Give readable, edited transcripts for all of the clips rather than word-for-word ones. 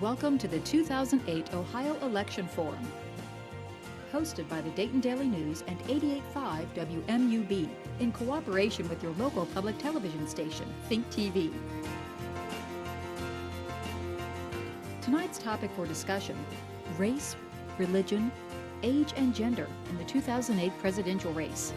Welcome to the 2008 Ohio Election Forum, hosted by the Dayton Daily News and 88.5 WMUB, in cooperation with your local public television station, Think TV. Tonight's topic for discussion: race, religion, age, and gender in the 2008 presidential race.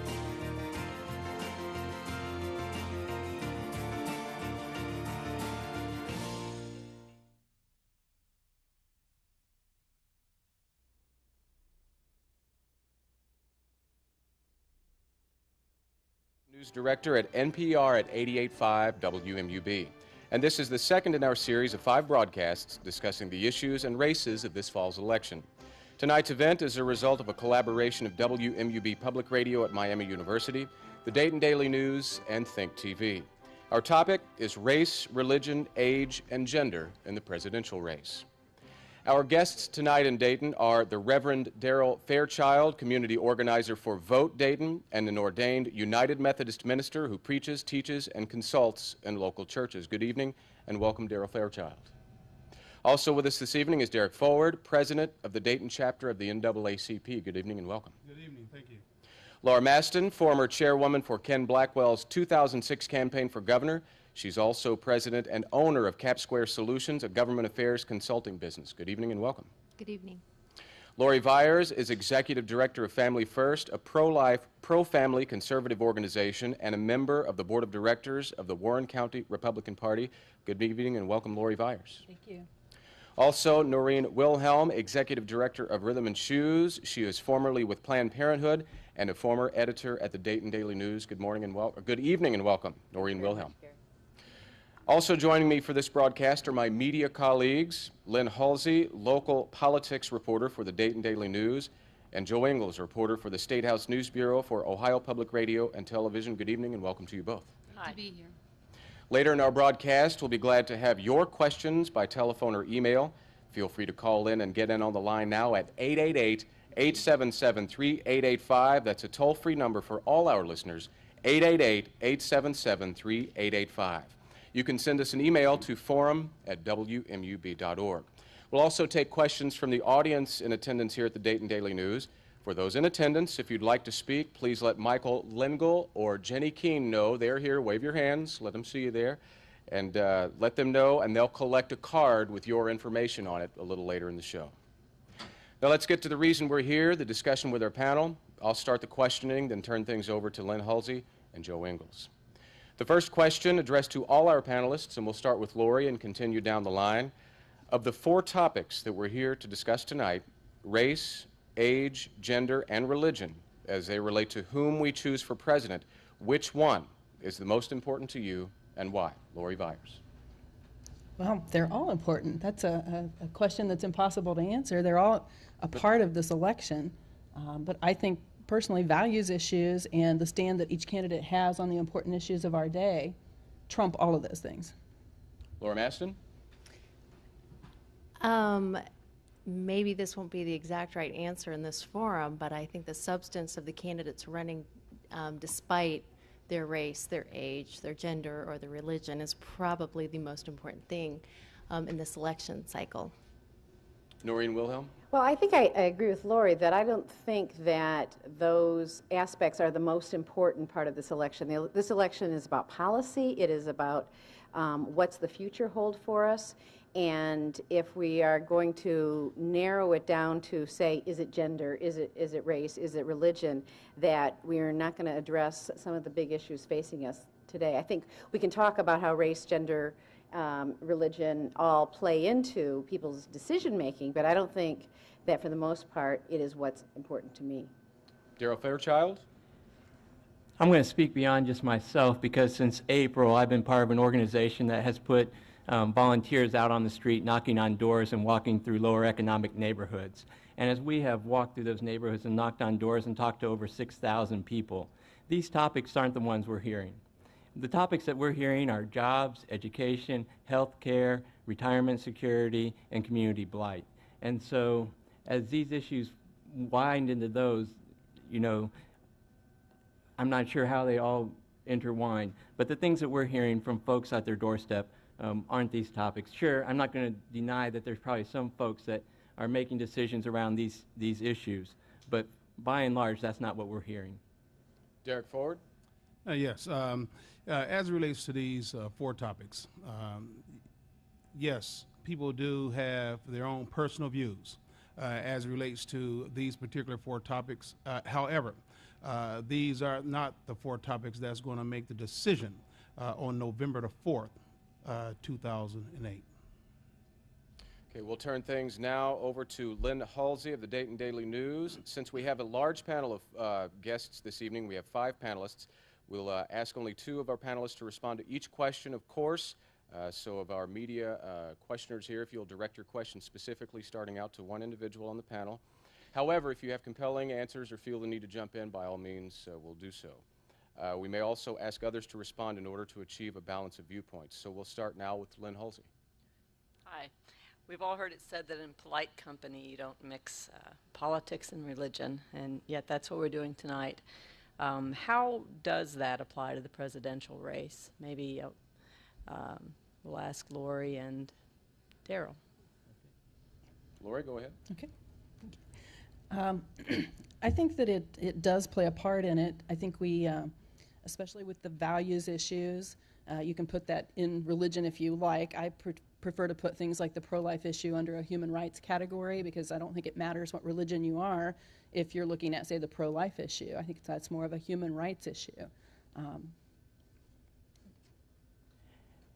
News Director at NPR at 88.5 WMUB. And this is the second in our series of 5 broadcasts discussing the issues and races of this fall's election. Tonight's event is a result of a collaboration of WMUB Public Radio at Miami University, the Dayton Daily News, and Think TV. Our topic is race, religion, age, and gender in the presidential race. Our guests tonight in Dayton are the Reverend Darrell Fairchild, community organizer for Vote Dayton, and an ordained United Methodist minister who preaches, teaches, and consults in local churches. Good evening, and welcome, Darrell Fairchild. Also with us this evening is Derek Forward, president of the Dayton chapter of the NAACP. Good evening and welcome. Good evening, thank you. Laura Maston, former chairwoman for Ken Blackwell's 2006 campaign for governor. She's also president and owner of Cap Square Solutions, a government affairs consulting business. Good evening and welcome. Good evening. Lori Viers is executive director of Family First, a pro-life, pro-family conservative organization, and a member of the board of directors of the Warren County Republican Party. Good evening and welcome, Lori Viers. Thank you. Also, Noreen Wilhelm, executive director of Rhythm and Shoes. She is formerly with Planned Parenthood and a former editor at the Dayton Daily News. Good morning and good evening and welcome, Noreen Wilhelm. Also joining me for this broadcast are my media colleagues, Lynn Halsey, local politics reporter for the Dayton Daily News, and Joe Ingles, reporter for the State House News Bureau for Ohio Public Radio and Television. Good evening and welcome to you both. Good to be here. Later in our broadcast, we'll be glad to have your questions by telephone or email. Feel free to call in and get in on the line now at 888-877-3885. That's a toll-free number for all our listeners, 888-877-3885. You can send us an email to forum@wmub.org. We'll also take questions from the audience in attendance here at the Dayton Daily News. For those in attendance, if you'd like to speak, please let Michael Lengel or Jenny Keene know. They're here. Wave your hands. Let them see you there. And let them know, and they'll collect a card with your information on it a little later in the show. Now let's get to the reason we're here, the discussion with our panel. I'll start the questioning, then turn things over to Lynn Halsey and Joe Ingles. The first question addressed to all our panelists, and we'll start with Lori and continue down the line. Of the 4 topics that we're here to discuss tonight, race, age, gender, and religion, as they relate to whom we choose for president, which one is the most important to you and why? Lori Viers. Well, they're all important. That's a question that's impossible to answer. They're all a part of this election, but I think personally, values issues and the stand that each candidate has on the important issues of our day trump all of those things. Laura Maston? Maybe this won't be the exact right answer in this forum, but I think the substance of the candidates running, despite their race, their age, their gender, or their religion, is probably the most important thing in this election cycle. Noreen Wilhelm? Well, I think I agree with Lori that I don't think that those aspects are the most important part of this election. This election is about policy. It is about what's the future hold for us. And if we are going to narrow it down to say, is it gender, is it race, is it religion, that we are not going to address some of the big issues facing us today. I think we can talk about how race, gender, religion all play into people's decision making, but I don't think that for the most part it is what's important to me. Darrell Fairchild? I'm going to speak beyond just myself because since April I've been part of an organization that has put volunteers out on the street knocking on doors and walking through lower economic neighborhoods. And as we have walked through those neighborhoods and knocked on doors and talked to over 6,000 people, these topics aren't the ones we're hearing. The topics that we're hearing are jobs, education, health care, retirement security, and community blight. And so as these issues wind into those, you know, I'm not sure how they all intertwine, but the things that we're hearing from folks at their doorstep aren't these topics. Sure, I'm not going to deny that there's probably some folks that are making decisions around these issues, but by and large, that's not what we're hearing. Derek Ford? Yes. As it relates to these 4 topics, yes, people do have their own personal views as it relates to these particular 4 topics. However, these are not the 4 topics that's going to make the decision on November the 4th, 2008. Okay, we'll turn things now over to Lynn Halsey of the Dayton Daily News. Since we have a large panel of guests this evening, we have 5 panelists. We'll ask only 2 of our panelists to respond to each question, of course. So of our media questioners here, if you'll direct your questions specifically starting out to one individual on the panel. However, if you have compelling answers or feel the need to jump in, by all means, we'll do so. We may also ask others to respond in order to achieve a balance of viewpoints. So we'll start now with Lynn Halsey. Hi. We've all heard it said that in polite company you don't mix politics and religion, and yet that's what we're doing tonight. How does that apply to the presidential race? Maybe we'll ask Lori and Daryl. Lori, go ahead. Okay. I think that it does play a part in it. I think we, especially with the values issues, you can put that in religion if you like. I prefer to put things like the pro-life issue under a human rights category because I don't think it matters what religion you are if you're looking at, say, the pro-life issue. I think that's more of a human rights issue.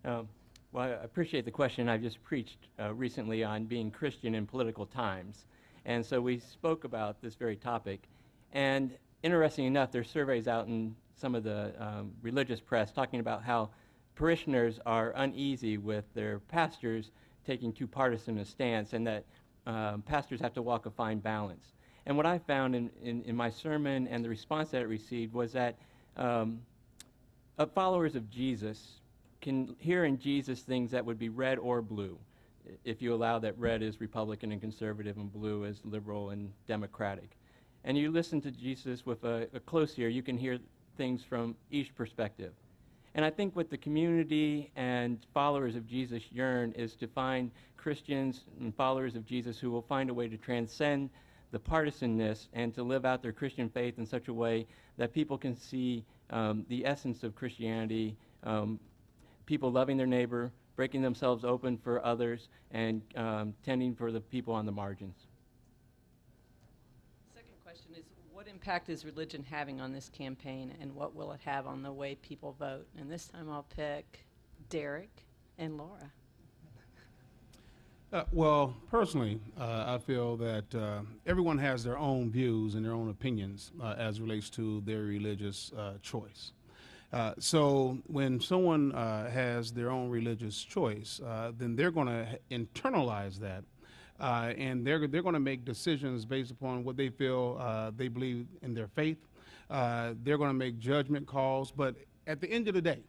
Well, I appreciate the question. I've just preached recently on being Christian in political times. And so we spoke about this very topic. And interesting enough, there's surveys out in some of the religious press talking about how parishioners are uneasy with their pastors taking too partisan a stance and that pastors have to walk a fine balance. And what I found in my sermon and the response that it received was that followers of Jesus can hear in Jesus things that would be red or blue, if you allow that red is Republican and conservative and blue is liberal and democratic. And you listen to Jesus with a close ear, you can hear things from each perspective. And I think what the community and followers of Jesus yearn is to find Christians and followers of Jesus who will find a way to transcend the partisanness and to live out their Christian faith in such a way that people can see the essence of Christianity, people loving their neighbor, breaking themselves open for others, and tending for the people on the margins. Second question is, what impact is religion having on this campaign, and what will it have on the way people vote? And this time I'll pick Derek and Laura. Well, personally, I feel that everyone has their own views and their own opinions as relates to their religious choice. So when someone has their own religious choice, then they're going to internalize that, and they're going to make decisions based upon what they feel they believe in their faith. They're going to make judgment calls, but at the end of the day,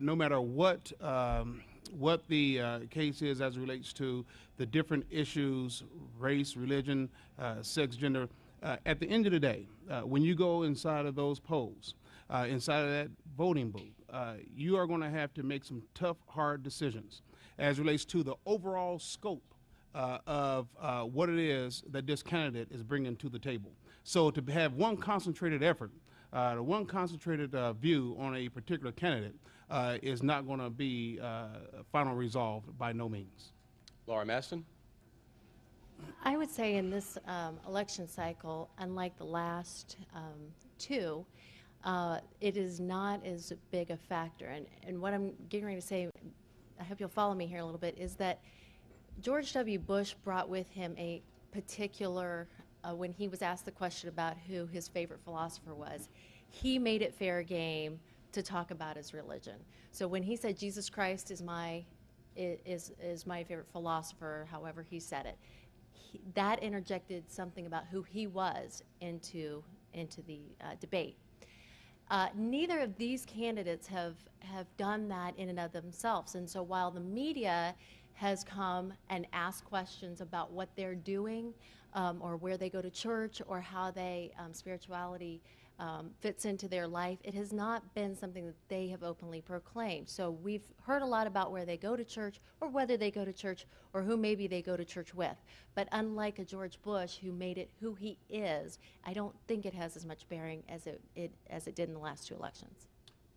no matter what the case is as it relates to the different issues, race, religion, sex, gender, at the end of the day, when you go inside of those polls, inside of that voting booth, you are going to have to make some tough, hard decisions as it relates to the overall scope of what it is that this candidate is bringing to the table. So to have one concentrated effort, one concentrated view on a particular candidate is not going to be final resolved by no means. Laura Maston? I would say in this election cycle, unlike the last 2, it is not as big a factor. And what I'm getting ready to say, I hope you'll follow me here a little bit, is that George W. Bush brought with him a particular, when he was asked the question about who his favorite philosopher was, he made it fair game to talk about his religion. So when he said Jesus Christ is my favorite philosopher, however he said it, that interjected something about who he was into the debate. Neither of these candidates have done that in and of themselves. And so while the media has come and asked questions about what they're doing or where they go to church or how they spirituality fits into their life. It has not been something that they have openly proclaimed. So we've heard a lot about where they go to church or whether they go to church or who maybe they go to church with. But unlike a George Bush who made it who he is, I don't think it has as much bearing as it did in the last 2 elections.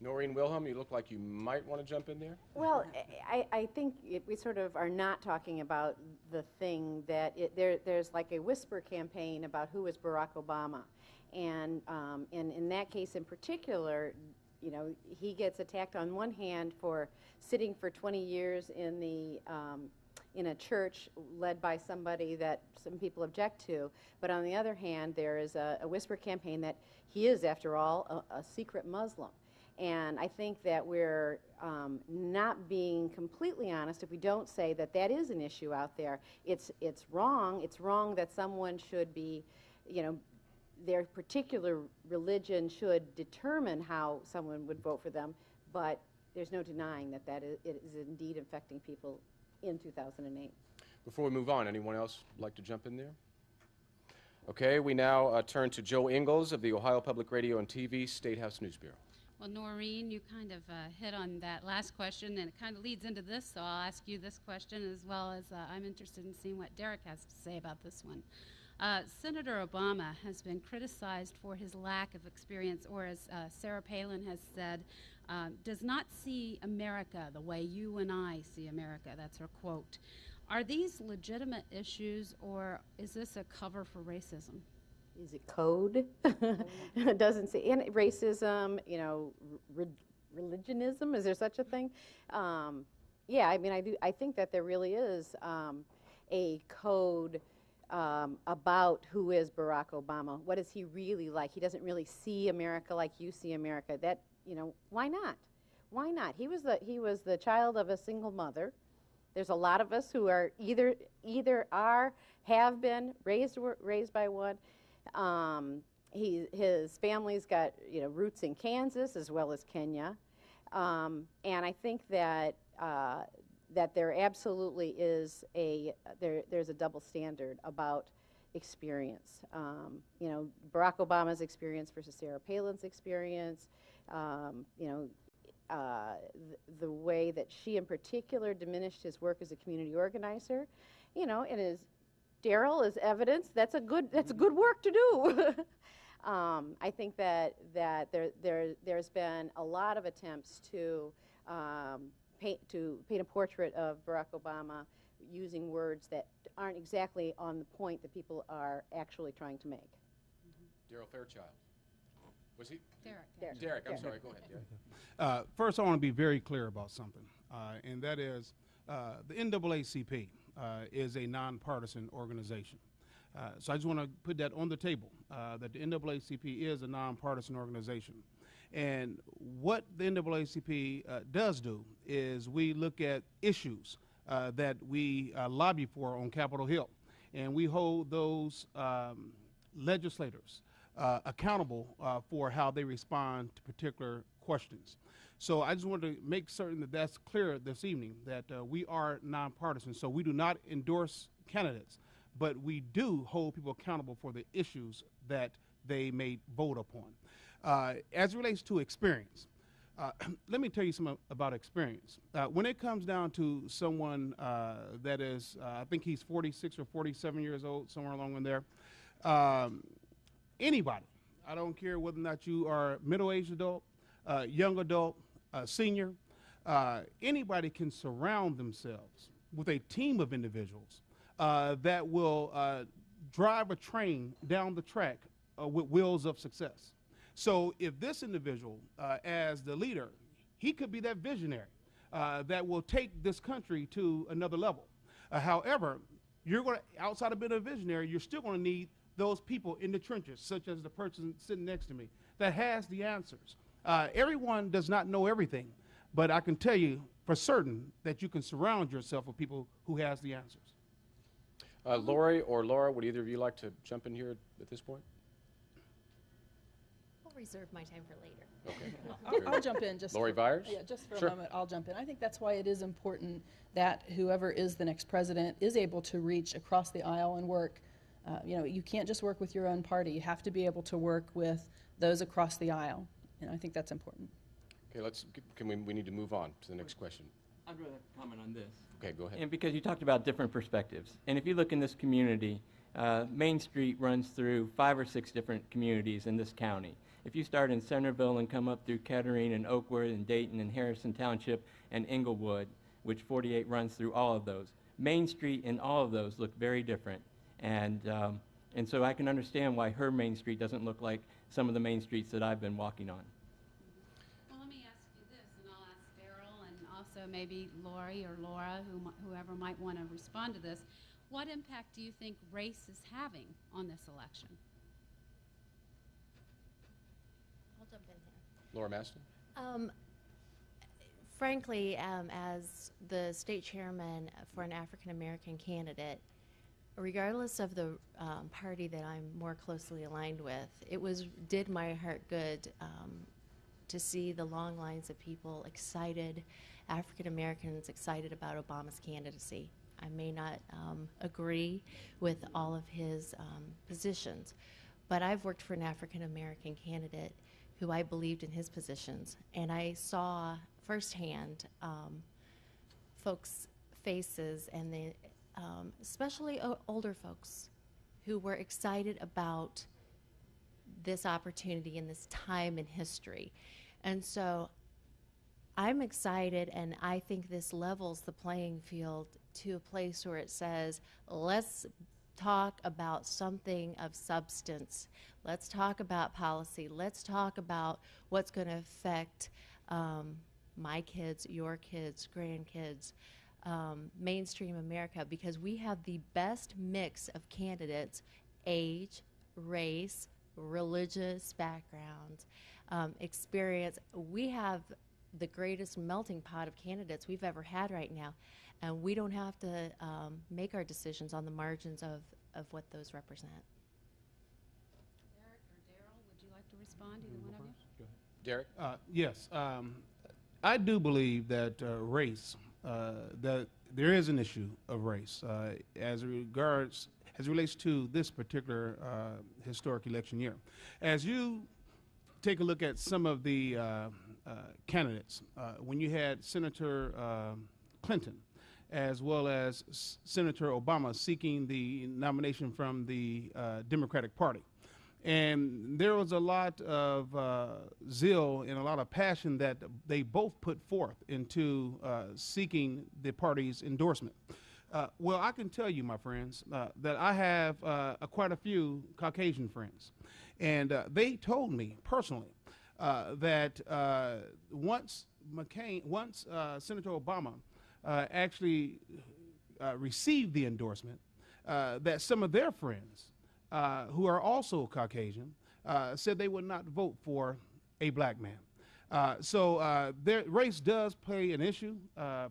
Noreen Wilhelm, you look like you might want to jump in there. Well, I think we sort of are not talking about the thing that there's like a whisper campaign about who is Barack Obama. And in that case in particular, you know, he gets attacked on one hand for sitting for 20 years in a church led by somebody that some people object to, but on the other hand, there is a whisper campaign that he is, after all, a secret Muslim. And I think that we're not being completely honest if we don't say that that is an issue out there. It's wrong. It's wrong that someone should be, you know, their particular religion should determine how someone would vote for them, but there's no denying that it is indeed affecting people in 2008. Before we move on, anyone else like to jump in there? Okay, we now turn to Joe Ingles of the Ohio Public Radio and TV State House News Bureau. Well, Noreen, you kind of hit on that last question, and it kind of leads into this, so I'll ask you this question as well as I'm interested in seeing what Derek has to say about this one. Senator Obama has been criticized for his lack of experience, or as Sarah Palin has said, does not see America the way you and I see America. That's her quote. Are these legitimate issues, or is this a cover for racism? Is it code? It doesn't say. And racism, you know, religionism, is there such a thing? Yeah, I mean, I think that there really is a code about who is Barack Obama. What is he really like? He doesn't really see America like you see America. That, you know, why not? Why not? He was the child of a single mother. There's a lot of us who are either have been raised by one. His family's got, you know, roots in Kansas as well as Kenya, and I think that that there absolutely is there's a double standard about experience. You know, Barack Obama's experience versus Sarah Palin's experience. You know, the way that she in particular diminished his work as a community organizer. You know, and his Daryl is evidence. That's a good work to do. I think that there's been a lot of attempts to paint a portrait of Barack Obama using words that aren't exactly on the point that people are actually trying to make. Daryl Fairchild. Was he? Derek. I'm sorry. Go ahead, Derek. First, I want to be very clear about something, and that is the NAACP is a nonpartisan organization. So I just want to put that on the table, that the NAACP is a nonpartisan organization. And what the NAACP does do is we look at issues that we lobby for on Capitol Hill, and we hold those legislators accountable for how they respond to particular questions. So I just wanted to make certain that that's clear this evening, that we are nonpartisan. So we do not endorse candidates, but we do hold people accountable for the issues that they may vote upon. As it relates to experience, let me tell you something about experience. When it comes down to someone that is, I think he's 46 or 47 years old, somewhere along in there, anybody, I don't care whether or not you are middle-aged adult, young adult, senior, anybody can surround themselves with a team of individuals that will drive a train down the track with wheels of success. So if this individual, as the leader, he could be that visionary that will take this country to another level. However, you're going to, outside of being a visionary, you're still going to need those people in the trenches, such as the person sitting next to me, that has the answers. Everyone does not know everything, but I can tell you for certain that you can surround yourself with people who has the answers. Lori or Laura, would either of you like to jump in here at this point? I'll reserve my time for later. Okay. I'll jump in just Lori Byers? Yeah, just for Sure. a moment, I'll jump in. I think that's why it is important that whoever is the next president is able to reach across the aisle and work You can't just work with your own party. You have to be able to work with those across the aisle, and I think that's important. Okay, we need to move on to the next question. I'd rather comment on this. Okay, go ahead. And because you talked about different perspectives. And if you look in this community, Main Street runs through 5 or 6 different communities in this county. If you start in Centerville and come up through Kettering and Oakwood and Dayton and Harrison Township and Englewood, which 48 runs through all of those, Main Street in all of those look very different. And so I can understand why her Main Street doesn't look like some of the main streets that I've been walking on. Well, let me ask you this, and I'll ask Daryl and also maybe Lori or Laura, whoever might want to respond to this. What impact do you think race is having on this election? I'll jump in here. Laura Maston? Frankly, as the state chairman for an African American candidate, regardless of the party that I'm more closely aligned with, did my heart good to see the long lines of people excited, African Americans excited about Obama's candidacy. I may not agree with all of his positions, but I've worked for an African American candidate who I believed in his positions, and I saw firsthand folks' faces, and especially older folks who were excited about this opportunity in this time in history. And so I'm excited, and I think this levels the playing field to a place where it says, let's talk about something of substance. Let's talk about policy. Let's talk about what's going to affect my kids, your kids, grandkids, mainstream America, because we have the best mix of candidates, age, race, religious backgrounds, experience. We have the greatest melting pot of candidates we've ever had right now, and we don't have to make our decisions on the margins of what those represent. Derek or Daryl, would you like to respond, either one of you? Derek? Yes, I do believe that race, that there is an issue of race as it relates to this particular historic election year. As you take a look at some of the candidates, when you had Senator Clinton, as well as Senator Obama seeking the nomination from the Democratic Party. And there was a lot of zeal and a lot of passion that they both put forth into seeking the party's endorsement. Well, I can tell you, my friends, that I have quite a few Caucasian friends. And they told me personally that once Senator Obama actually received the endorsement, that some of their friends who are also Caucasian said they would not vote for a black man. So their race does play an issue,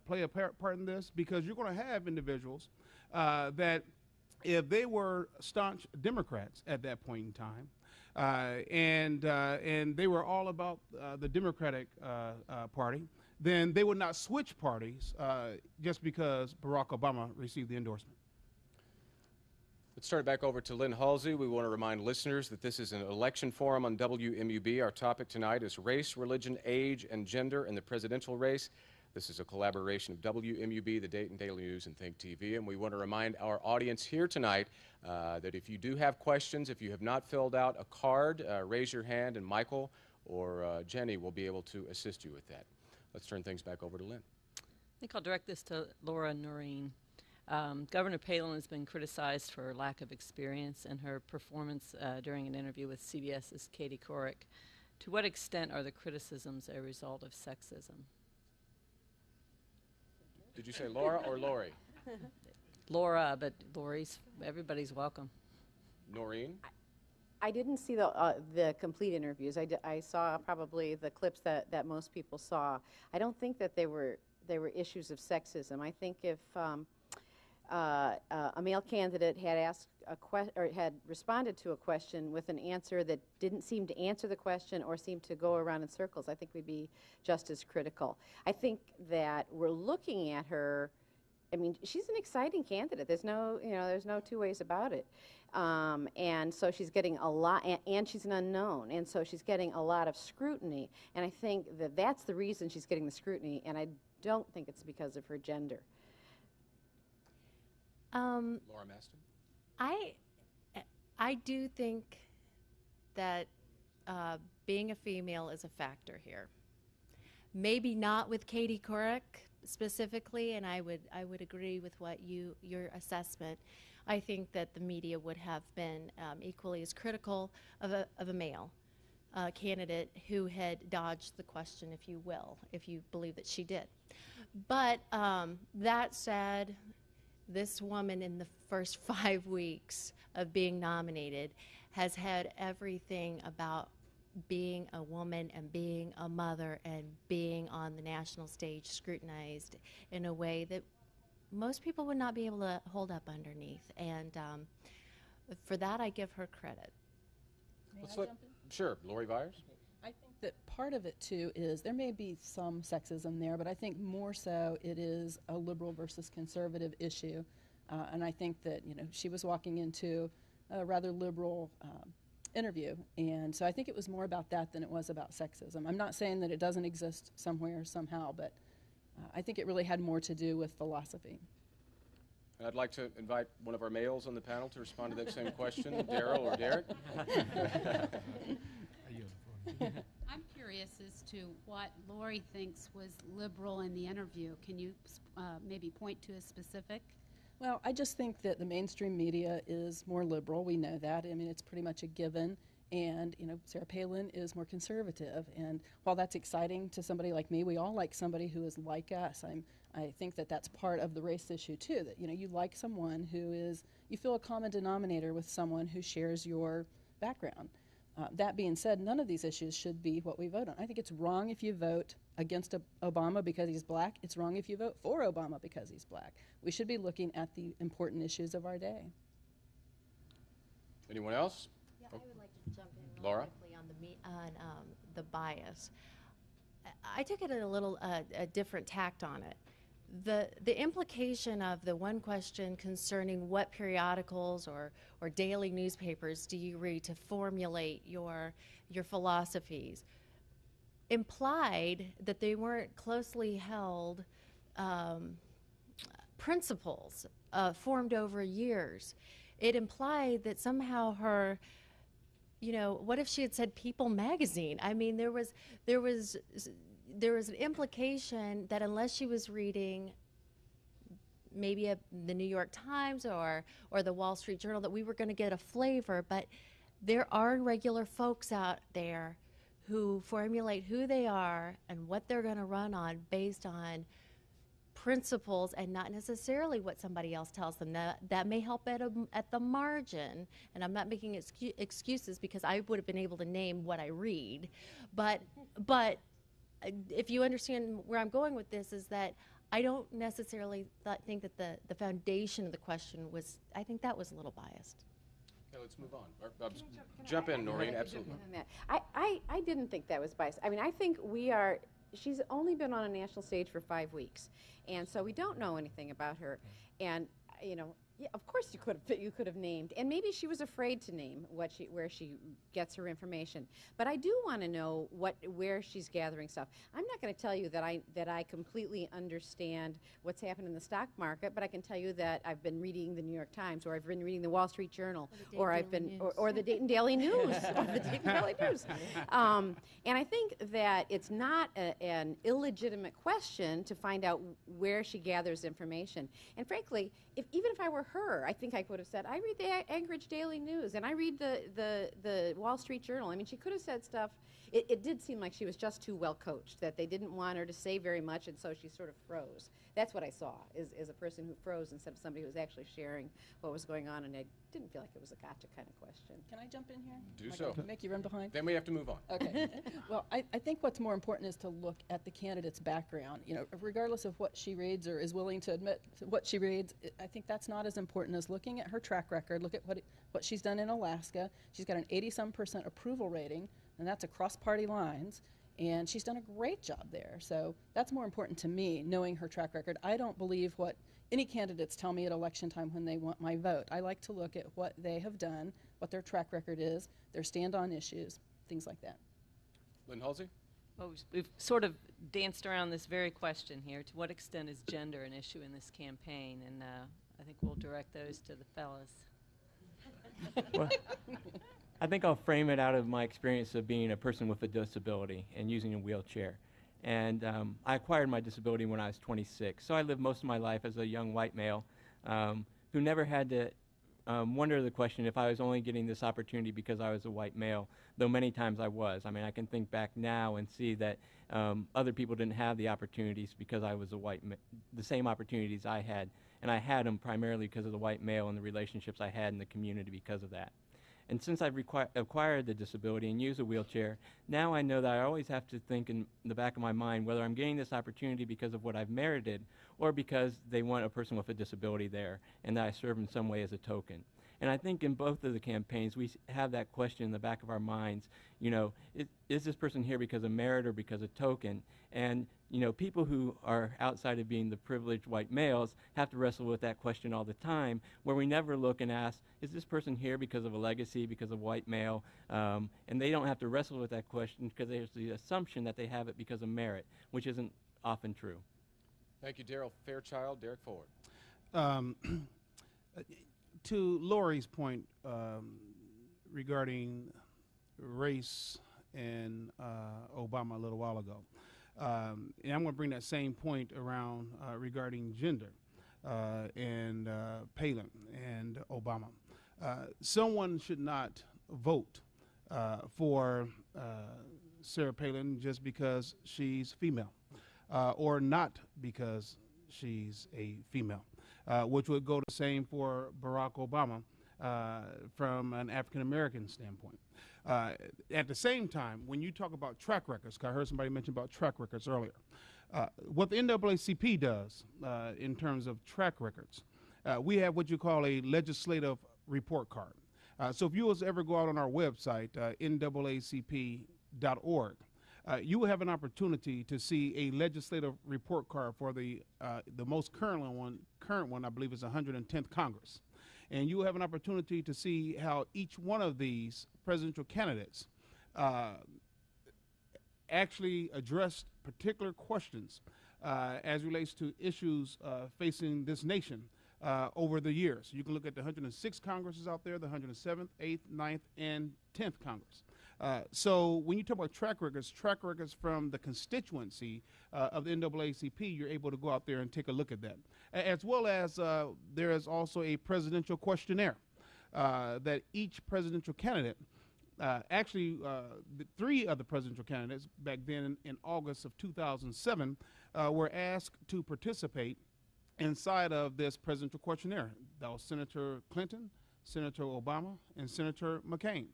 play a part in this, because you're going to have individuals that if they were staunch Democrats at that point in time, and they were all about the Democratic Party, then they would not switch parties just because Barack Obama received the endorsement. Let's start it back over to Lynn Halsey. We want to remind listeners that this is an election forum on WMUB. Our topic tonight is race, religion, age, and gender in the presidential race. This is a collaboration of WMUB, the Dayton Daily News, and Think TV. And we want to remind our audience here tonight that if you do have questions, if you have not filled out a card, raise your hand, and Michael or Jenny will be able to assist you with that. Let's turn things back over to Lynn. I think I'll direct this to Laura Noreen. Governor Palin has been criticized for lack of experience in her performance during an interview with CBS's Katie Couric. To what extent are the criticisms a result of sexism? Did you say Laura or Lori? Laura, but everybody's welcome. Noreen? I didn't see the complete interviews. I saw probably the clips that most people saw. I don't think that they were issues of sexism. I think if a male candidate had asked had responded to a question with an answer that didn't seem to answer the question or seemed to go around in circles, I think we'd be just as critical. I think that we're looking at her I mean, she's an exciting candidate. There's no two ways about it. And so she's getting a lot, and she's an unknown, and so she's getting a lot of scrutiny. And I think that that's the reason she's getting the scrutiny, and I don't think it's because of her gender. Laura Maston? I do think that being a female is a factor here. Maybe not with Katie Couric specifically, and I would agree with what your assessment. I think that the media would have been equally as critical of a male candidate who had dodged the question, if you will, if you believe that she did. But that said, this woman in the first 5 weeks of being nominated has had everything about being a woman and being a mother and being on the national stage scrutinized in a way that most people would not be able to hold up underneath. And for that, I give her credit. Sure, Lori Byers? I think that part of it, too, is there may be some sexism there, but I think more so it is a liberal versus conservative issue. And I think that, she was walking into a rather liberal interview. And so I think it was more about that than it was about sexism. I'm not saying that it doesn't exist somewhere, somehow, but I think it really had more to do with philosophy. And I'd like to invite one of our males on the panel to respond to that same question, Daryl or Derek. I'm curious as to what Lori thinks was liberal in the interview. Can you maybe point to a specific? Well, I just think that the mainstream media is more liberal. We know that. I mean, it's pretty much a given. And, Sarah Palin is more conservative. And while that's exciting to somebody like me, we all like somebody who is like us. I think that that's part of the race issue, too, that, you like someone who is, you feel a common denominator with someone who shares your background. That being said, none of these issues should be what we vote on. I think it's wrong if you vote against Obama because he's black. It's wrong if you vote for Obama because he's black. We should be looking at the important issues of our day. Anyone else? Yeah, I would like to jump in Laura? quickly on the bias. I took it a different tact on it. The implication of the one question concerning what periodicals or daily newspapers do you read to formulate your philosophies implied that they weren't closely held principles formed over years. It implied that somehow her, what if she had said People magazine? I mean, there was an implication that unless she was reading maybe the New York Times or the Wall Street Journal, that we were going to get a flavor. But there are regular folks out there who formulate who they are and what they're going to run on based on principles and not necessarily what somebody else tells them. That may help at the margin, and I'm not making excuses because I would have been able to name what I read, but if you understand where I'm going with this, is that I don't necessarily think that the foundation of the question was, I think that was a little biased. Okay, let's move on. Jump in, Noreen, absolutely. I didn't think that was biased. I mean, I think she's only been on a national stage for 5 weeks, and so we don't know anything about her. And, yeah, of course you could have named, and maybe she was afraid to name where she gets her information. But I do want to know where she's gathering stuff. I'm not going to tell you that I completely understand what's happened in the stock market, but I can tell you that I've been reading the New York Times, or I've been reading the Wall Street Journal, or the Dayton Daily News, and I think that it's not an illegitimate question to find out where she gathers information. And frankly, even if I were her, I think I would have said, I read the Anchorage Daily News and I read the Wall Street Journal. I mean, she could have said stuff. It did seem like she was just too well coached, that they didn't want her to say very much, and so she sort of froze. That's what I saw, is a person who froze instead of somebody who was actually sharing what was going on, and I didn't feel like it was a gotcha kind of question. Can I jump in here? Do so. Make you run behind? Then we have to move on. Okay. Well, I think what's more important is to look at the candidate's background. Regardless of what she reads or is willing to admit to what she reads, I think that's not as important as looking at her track record. Look at what she's done in Alaska. She's got an 80-some% approval rating, and that's across party lines. and she's done a great job there. So that's more important to me, knowing her track record. I don't believe what any candidates tell me at election time when they want my vote. I like to look at what they have done, what their track record is, their stand on issues, things like that. Lynn Halsey? Well, we've sort of danced around this very question here. To what extent is gender an issue in this campaign? And I think we'll direct those to the fellas. Well, I think I'll frame it out of my experience of being a person with a disability and using a wheelchair. And I acquired my disability when I was 26. So I lived most of my life as a young white male who never had to wonder the question if I was only getting this opportunity because I was a white male, though many times I was. I mean, I can think back now and see that other people didn't have the opportunities because I was the same opportunities I had. And I had them primarily because of the white male and the relationships I had in the community because of that. And since I've acquired the disability and use a wheelchair, now I know that I always have to think in the back of my mind whether I'm getting this opportunity because of what I've merited or because they want a person with a disability there and that I serve in some way as a token. And I think in both of the campaigns, we have that question in the back of our minds, you know, is this person here because of merit or because of token? And, you know, people who are outside of being the privileged white males have to wrestle with that question all the time, where we never look and ask, is this person here because of a legacy, because of white male? And they don't have to wrestle with that question because there's the assumption that they have it because of merit, which isn't often true. Thank you, Daryl Fairchild. Derek Ford. To Lori's point regarding race and Obama a little while ago, and I'm going to bring that same point around regarding gender and Palin and Obama. Someone should not vote for Sarah Palin just because she's female or not because she's a female. Which would go the same for Barack Obama from an African-American standpoint. At the same time, when you talk about track records, 'cause I heard somebody mention about track records earlier, what the NAACP does in terms of track records, we have what you call a legislative report card. So if you was ever go out on our website, NAACP.org, you will have an opportunity to see a legislative report card for the most current one, I believe, is 110th Congress. And you will have an opportunity to see how each one of these presidential candidates actually addressed particular questions as relates to issues facing this nation over the years. You can look at the 106th Congresses out there, the 107th, 8th, 9th, and 10th Congress. So when you talk about track records from the constituency of the NAACP, you're able to go out there and take a look at that. As well as there is also a presidential questionnaire that each presidential candidate, actually the three of the presidential candidates back then in August of 2007 were asked to participate inside of this presidential questionnaire. That was Senator Clinton, Senator Obama, and Senator McCain.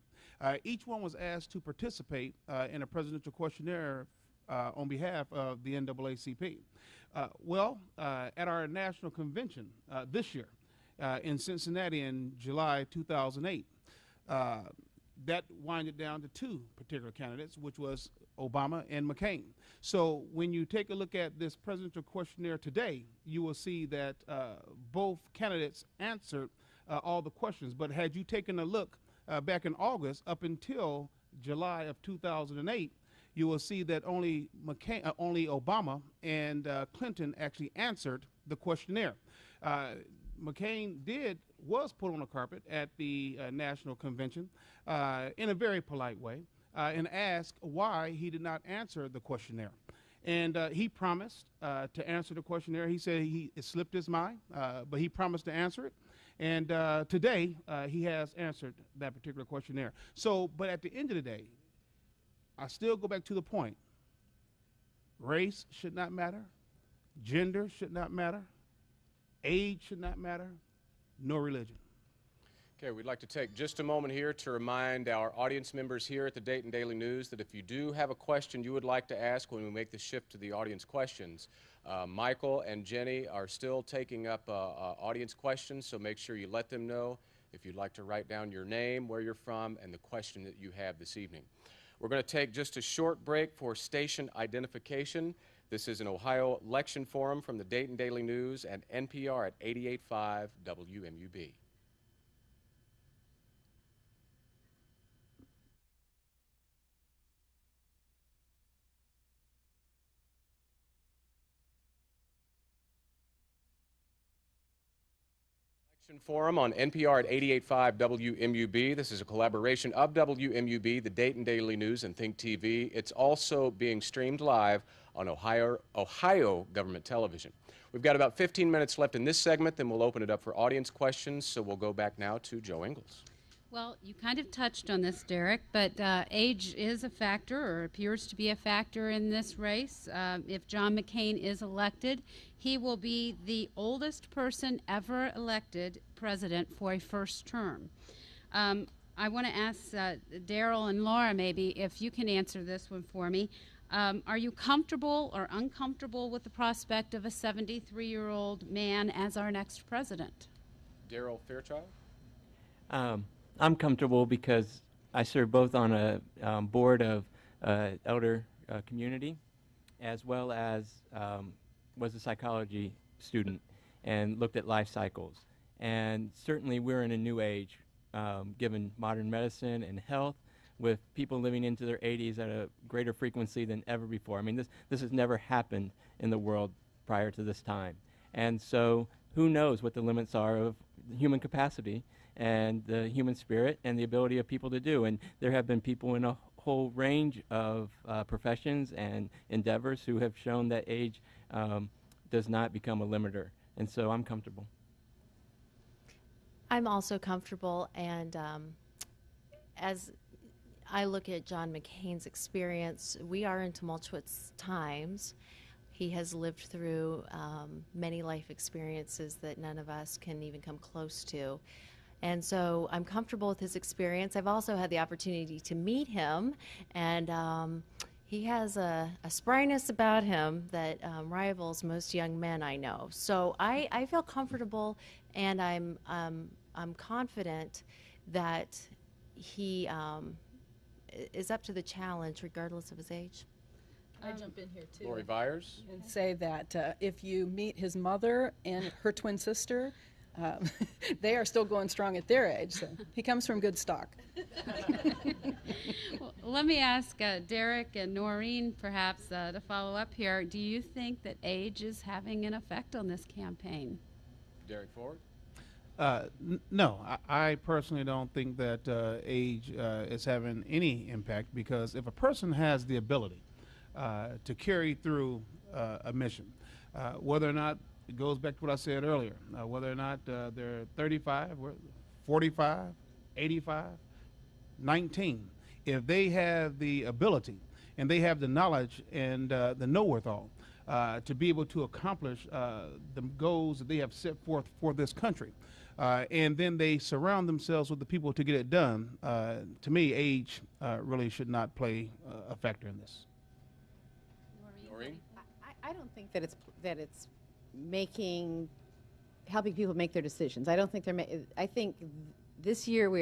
Each one was asked to participate in a presidential questionnaire on behalf of the NAACP. At our national convention this year in Cincinnati in July 2008, that winded down to two particular candidates, which was Obama and McCain. So when you take a look at this presidential questionnaire today, you will see that both candidates answered all the questions. But had you taken a look back in August up until July of 2008, you will see that only Obama and Clinton actually answered the questionnaire. McCain was put on the carpet at the national convention in a very polite way and asked why he did not answer the questionnaire. And he promised to answer the questionnaire. He said it slipped his mind, but he promised to answer it. And today, he has answered that particular questionnaire. So, but at the end of the day, I still go back to the point. Race should not matter. Gender should not matter. Age should not matter, nor religion. Okay, we'd like to take just a moment here to remind our audience members here at the Dayton Daily News that if you do have a question you would like to ask when we make the shift to the audience questions, Michael and Jenny are still taking up audience questions, so make sure you let them know if you'd like to write down your name, where you're from, and the question that you have this evening. We're going to take just a short break for station identification. This is an Ohio Election Forum from the Dayton Daily News and NPR at 88.5 WMUB. Forum on NPR at 88.5 WMUB. This is a collaboration of WMUB, the Dayton Daily News, and Think TV. It's also being streamed live on Ohio Government Television. We've got about 15 minutes left in this segment, then we'll open it up for audience questions. So we'll go back now to Joe Ingles. Well, you kind of touched on this, Derek, but age is a factor, or appears to be a factor in this race. If John McCain is elected, he will be the oldest person ever elected president for a first term. I want to ask Darrell and Laura maybe if you can answer this one for me. Are you comfortable or uncomfortable with the prospect of a 73-year-old man as our next president? Darrell Fairchild? I'm comfortable because I serve both on a board of elder community, as well as was a psychology student and looked at life cycles. And certainly we're in a new age, given modern medicine and health, with people living into their 80s at a greater frequency than ever before. I mean, this has never happened in the world prior to this time. And so who knows what the limits are of human capacity and the human spirit and the ability of people to do. And there have been people in a whole range of professions and endeavors who have shown that age does not become a limiter. And so I'm comfortable. I'm also comfortable, and as I look at John McCain's experience, we are in tumultuous times. He has lived through many life experiences that none of us can even come close to. And so I'm comfortable with his experience. I've also had the opportunity to meet him, and he has a spryness about him that rivals most young men I know. So I feel comfortable, and I'm confident that he is up to the challenge regardless of his age. I jump in here too Lori Byers? and say that if you meet his mother and her twin sister, they are still going strong at their age, so he comes from good stock. Well, let me ask Derek and Noreen perhaps to follow up here. Do you think that age is having an effect on this campaign? Derek Ford? No, I personally don't think that age is having any impact, because if a person has the ability to carry through a mission, whether or not, it goes back to what I said earlier, whether or not they're 35, 45, 85, 19, if they have the ability and they have the knowledge and the know-wherewithal to be able to accomplish the goals that they have set forth for this country, and then they surround themselves with the people to get it done, to me, age really should not play a factor in this. Noreen? I don't think that it's helping people make their decisions. I don't think I think this year we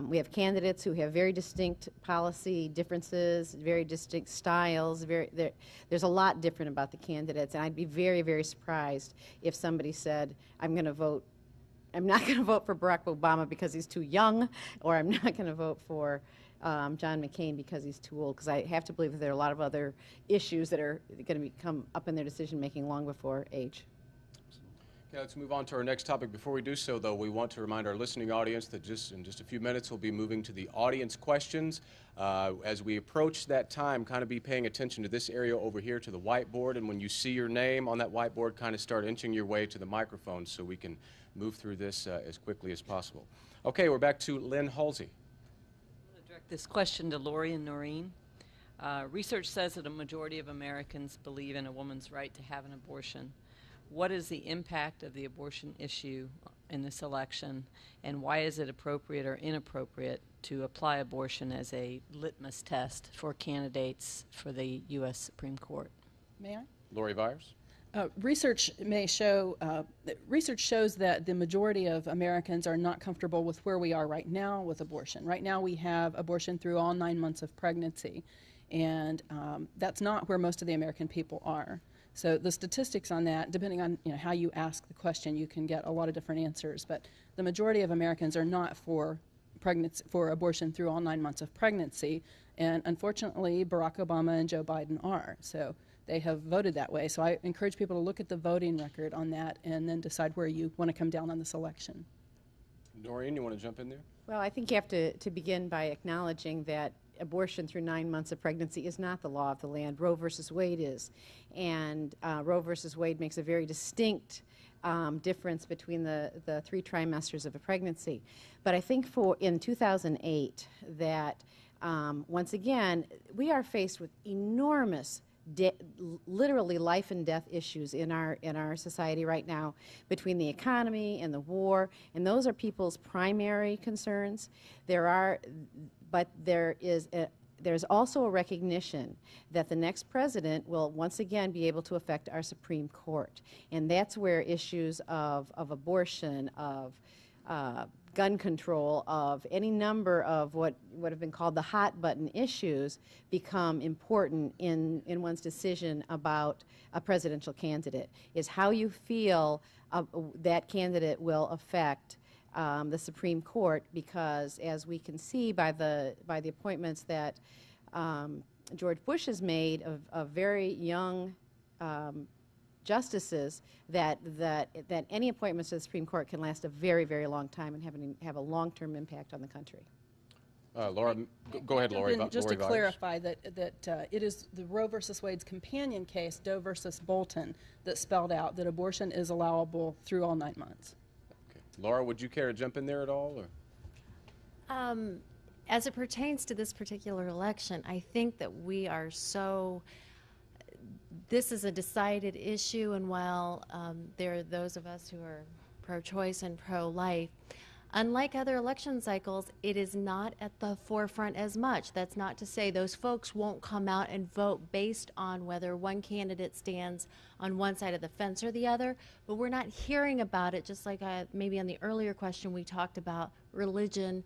we have candidates who have very distinct policy differences, very distinct styles. There's a lot different about the candidates, and I'd be very, very surprised if somebody said, I'm not going to vote for Barack Obama because he's too young, or I'm not going to vote for John McCain because he's too old, because I have to believe that there are a lot of other issues that are going to come up in their decision-making long before age. Okay, let's move on to our next topic. Before we do so, though, we want to remind our listening audience that in just a few minutes we'll be moving to the audience questions. As we approach that time, kind of be paying attention to this area over here to the whiteboard, and when you see your name on that whiteboard, kind of start inching your way to the microphone so we can move through this as quickly as possible. Okay, we're back to Lynn Halsey. This question to Lori and Noreen. Research says that a majority of Americans believe in a woman's right to have an abortion. What is the impact of the abortion issue in this election, and why is it appropriate or inappropriate to apply abortion as a litmus test for candidates for the U.S. Supreme Court? May I? Lori Byers? Research may show, research shows that the majority of Americans are not comfortable with where we are right now with abortion. Right now we have abortion through all 9 months of pregnancy, and that's not where most of the American people are. So the statistics on that, depending on how you ask the question, you can get a lot of different answers, but the majority of Americans are not for abortion through all 9 months of pregnancy, and unfortunately Barack Obama and Joe Biden are. So they have voted that way. So I encourage people to look at the voting record on that and then decide where you want to come down on this election. Noreen, you want to jump in there? Well, I think you have to begin by acknowledging that abortion through 9 months of pregnancy is not the law of the land. Roe versus Wade is. And Roe versus Wade makes a very distinct difference between the 3 trimesters of a pregnancy. But I think in 2008 that once again, we are faced with enormous literally life and death issues in our society right now, between the economy and the war, and those are people's primary concerns. But there's also a recognition that the next president will once again be able to affect our Supreme Court, and that's where issues of abortion, of gun control, of any number of what have been called the hot button issues become important in one's decision about a presidential candidate, is how you feel that candidate will affect the Supreme Court, because as we can see by the appointments that George Bush has made of very young justices, that any appointments to the Supreme Court can last a very, very long time and have a long-term impact on the country. Laura, go ahead, Lori. Just to Lori clarify that it is the Roe versus Wade's companion case, Doe versus Bolton, that spelled out that abortion is allowable through all 9 months. Okay. Laura, would you care to jump in there at all? Or? As it pertains to this particular election, I think that we are this is a decided issue, and while there are those of us who are pro-choice and pro-life, unlike other election cycles, it is not at the forefront as much. That's not to say those folks won't come out and vote based on whether one candidate stands on one side of the fence or the other, but we're not hearing about it, just like maybe on the earlier question we talked about religion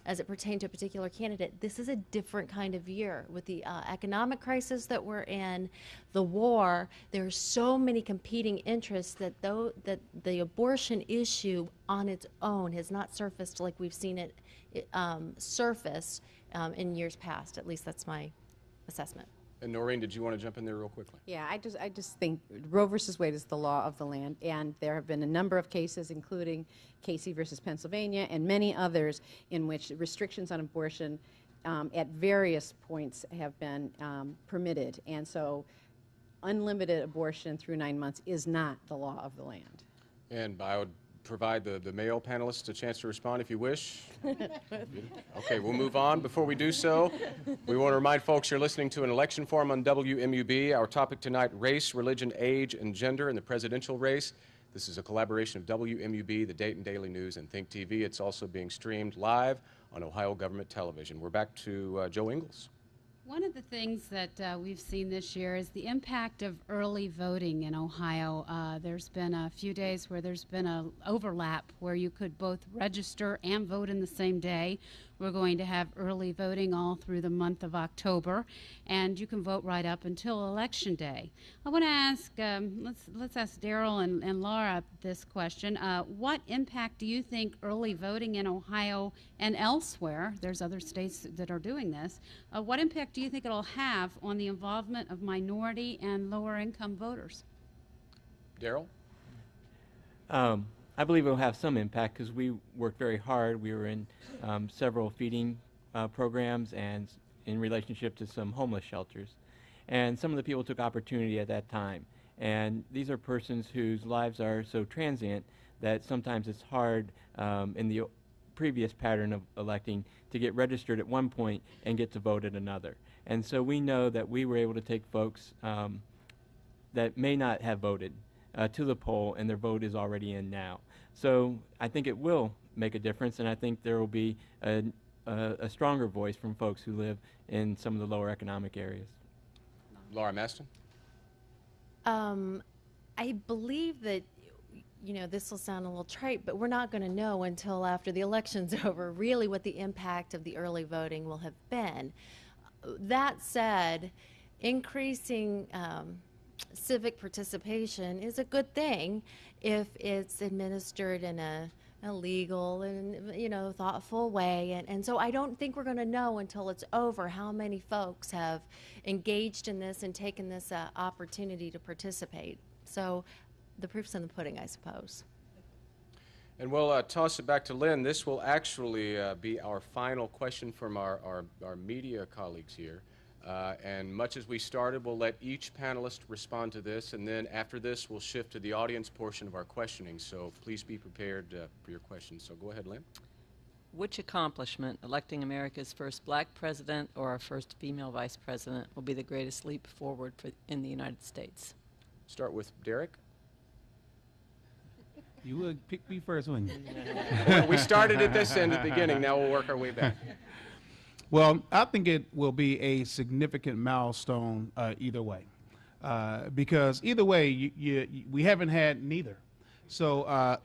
as it pertained to a particular candidate. This is a different kind of year with the economic crisis that we're in, the war. There are so many competing interests that the abortion issue on its own has not surfaced like we've seen it surface in years past. At least that's my assessment. And Noreen, did you want to jump in there real quickly? Yeah, I just think Roe versus Wade is the law of the land, and there have been a number of cases, including Casey versus Pennsylvania and many others, in which restrictions on abortion at various points have been permitted, and so unlimited abortion through 9 months is not the law of the land. And I would provide the male panelists a chance to respond if you wish. Okay, we'll move on. Before we do so, we want to remind folks you're listening to an election forum on WMUB. Our topic tonight, race, religion, age, and gender in the presidential race. This is a collaboration of WMUB, the Dayton Daily News, and Think TV. It's also being streamed live on Ohio Government Television. We're back to Joe Ingles. One of the things that we've seen this year is the impact of early voting in Ohio. There's been a few days where there's been an overlap where you could both register and vote in the same day. We're going to have early voting all through the month of October, and you can vote right up until Election Day. I want to ask, let's ask Daryl and Laura this question. What impact do you think early voting in Ohio and elsewhere, there's other states that are doing this, what impact do you think it'll have on the involvement of minority and lower income voters? Daryl? I believe it will have some impact because we worked very hard. We were in several feeding programs and in relationship to some homeless shelters. And some of the people took opportunity at that time. And these are persons whose lives are so transient that sometimes it's hard in the previous pattern of electing to get registered at one point and get to vote at another. And so we know that we were able to take folks that may not have voted to the poll, and their vote is already in now. So I think it will make a difference, and I think there will be a stronger voice from folks who live in some of the lower economic areas. Laura Maston? I believe that, this will sound a little trite, but we're not going to know until after the election's over really what the impact of the early voting will have been. That said, increasing civic participation is a good thing if it's administered in a legal and thoughtful way, and so I don't think we're going to know until it's over how many folks have engaged in this and taken this opportunity to participate. So the proof's in the pudding, I suppose. And we'll toss it back to Lynn. This will actually be our final question from our media colleagues here. And much as we started, we'll let each panelist respond to this, and then after this, we'll shift to the audience portion of our questioning. So please be prepared for your questions. So go ahead, Lynn. Which accomplishment, electing America's first black president or our first female vice president, will be the greatest leap forward in the United States? Start with Derek. You would pick me first, wouldn't you? We started at this end at the beginning. Now we'll work our way back. Well, I think it will be a significant milestone either way, because either way, we haven't had neither. So,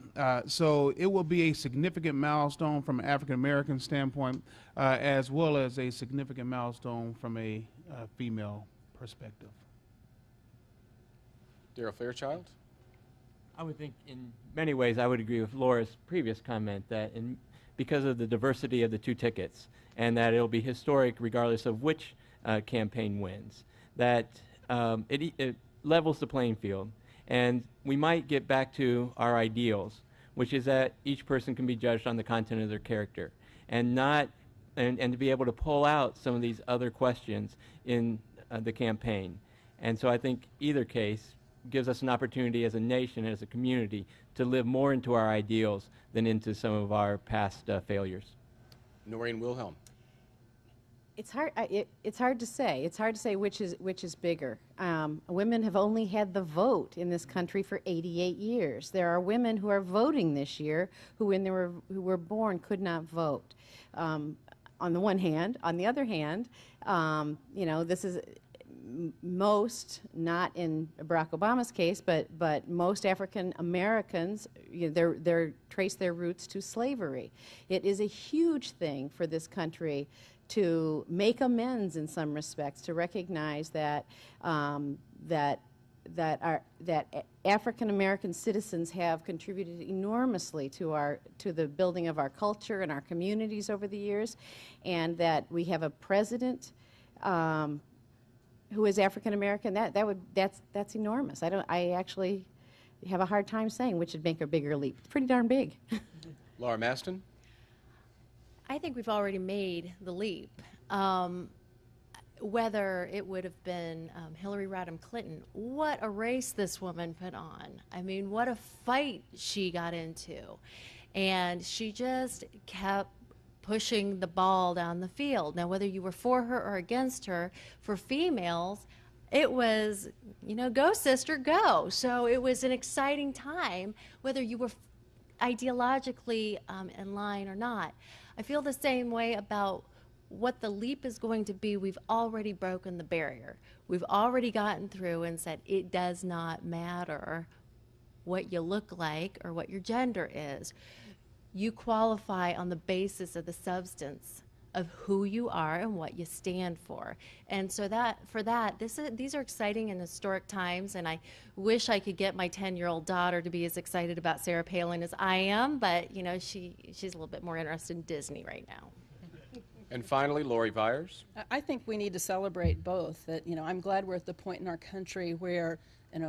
so it will be a significant milestone from an African American standpoint, as well as a significant milestone from a female perspective. Darrell Fairchild. I would think in many ways I would agree with Laura's previous comment that because of the diversity of the two tickets, and that it'll be historic regardless of which campaign wins, that it levels the playing field. And we might get back to our ideals, which is that each person can be judged on the content of their character, and to be able to pull out some of these other questions in the campaign. And so I think either case gives us an opportunity as a nation, as a community, to live more into our ideals than into some of our past failures. Noreen Wilhelm. It's hard. It's hard to say. It's hard to say which is bigger. Women have only had the vote in this country for 88 years. There are women who are voting this year who, when they were born, could not vote. On the one hand, on the other hand, this is most, not in Barack Obama's case, but most African Americans, they trace their roots to slavery. It is a huge thing for this country to make amends in some respects, to recognize that that African American citizens have contributed enormously to the building of our culture and our communities over the years, and that we have a president who is African American. That's enormous. I actually have a hard time saying which would make a bigger leap. It's pretty darn big. Laura Maston. I think we've already made the leap. Whether it would have been Hillary Rodham Clinton, what a race this woman put on. I mean, what a fight she got into. And she just kept pushing the ball down the field. Now, whether you were for her or against her, for females, it was, go sister, go. So it was an exciting time, whether you were ideologically in line or not. I feel the same way about what the leap is going to be. We've already broken the barrier. We've already gotten through and said it does not matter what you look like or what your gender is. You qualify on the basis of the substance of who you are and what you stand for. And so these are exciting and historic times, and I wish I could get my 10-year-old daughter to be as excited about Sarah Palin as I am, but she's a little bit more interested in Disney right now. And finally, Lori Viers. I think we need to celebrate both. That I'm glad we're at the point in our country where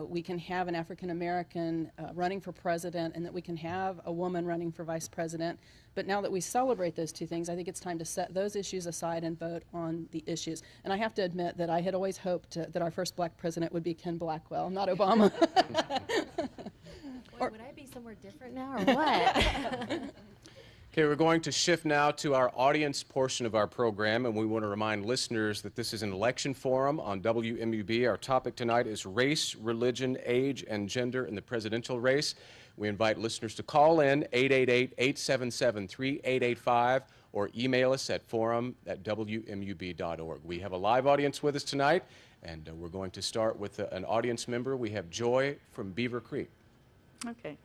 we can have an African American running for president, and that we can have a woman running for vice president. But now that we celebrate those two things, I think it's time to set those issues aside and vote on the issues. And I have to admit that I had always hoped that our first black president would be Ken Blackwell, not Obama. Boy, would I be somewhere different now or what? Okay, we're going to shift now to our audience portion of our program, and we want to remind listeners that this is an election forum on WMUB. Our topic tonight is race, religion, age, and gender in the presidential race. We invite listeners to call in 888-877-3885 or email us at forum@wmub.org. We have a live audience with us tonight, And we're going to start with an audience member. We have Joy from Beaver Creek. Okay.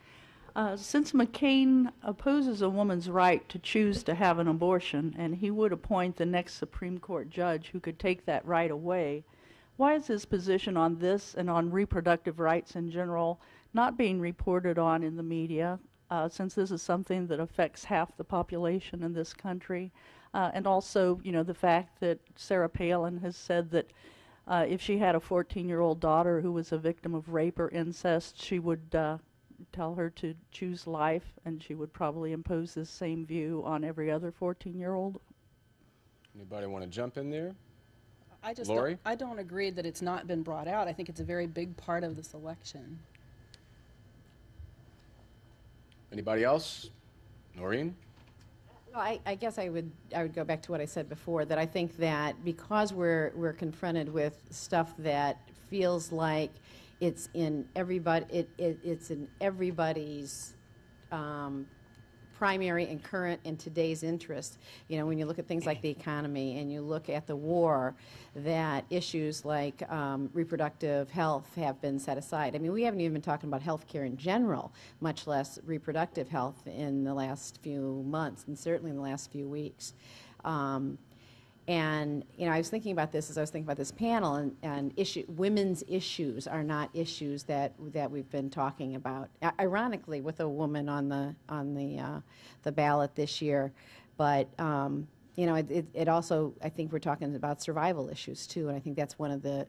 Since McCain opposes a woman's right to choose to have an abortion, and he would appoint the next Supreme Court judge who could take that right away, why is his position on this and on reproductive rights in general not being reported on in the media, since this is something that affects half the population in this country? And also, you know, the fact that Sarah Palin has said that if she had a 14-year-old daughter who was a victim of rape or incest, she would tell her to choose life, and she would probably impose this same view on every other 14-year-old. Anybody want to jump in there? Lori? I don't agree that it's not been brought out. I think it's a very big part of this election. Anybody else? Noreen? Well, I guess I would go back to what I said before, that I think that because we're confronted with stuff that feels like it's in everybody, it's in everybody's primary and current and today's interest. You know, when you look at things like the economy and you look at the war, that issues like reproductive health have been set aside. I mean, we haven't even been talking about health care in general, much less reproductive health in the last few months and certainly in the last few weeks. And, you know, I was thinking about this as I was thinking about this panel, and women's issues are not issues that we've been talking about. Ironically, with a woman on the ballot this year, but you know, it also, I think we're talking about survival issues too, and I think that's one of the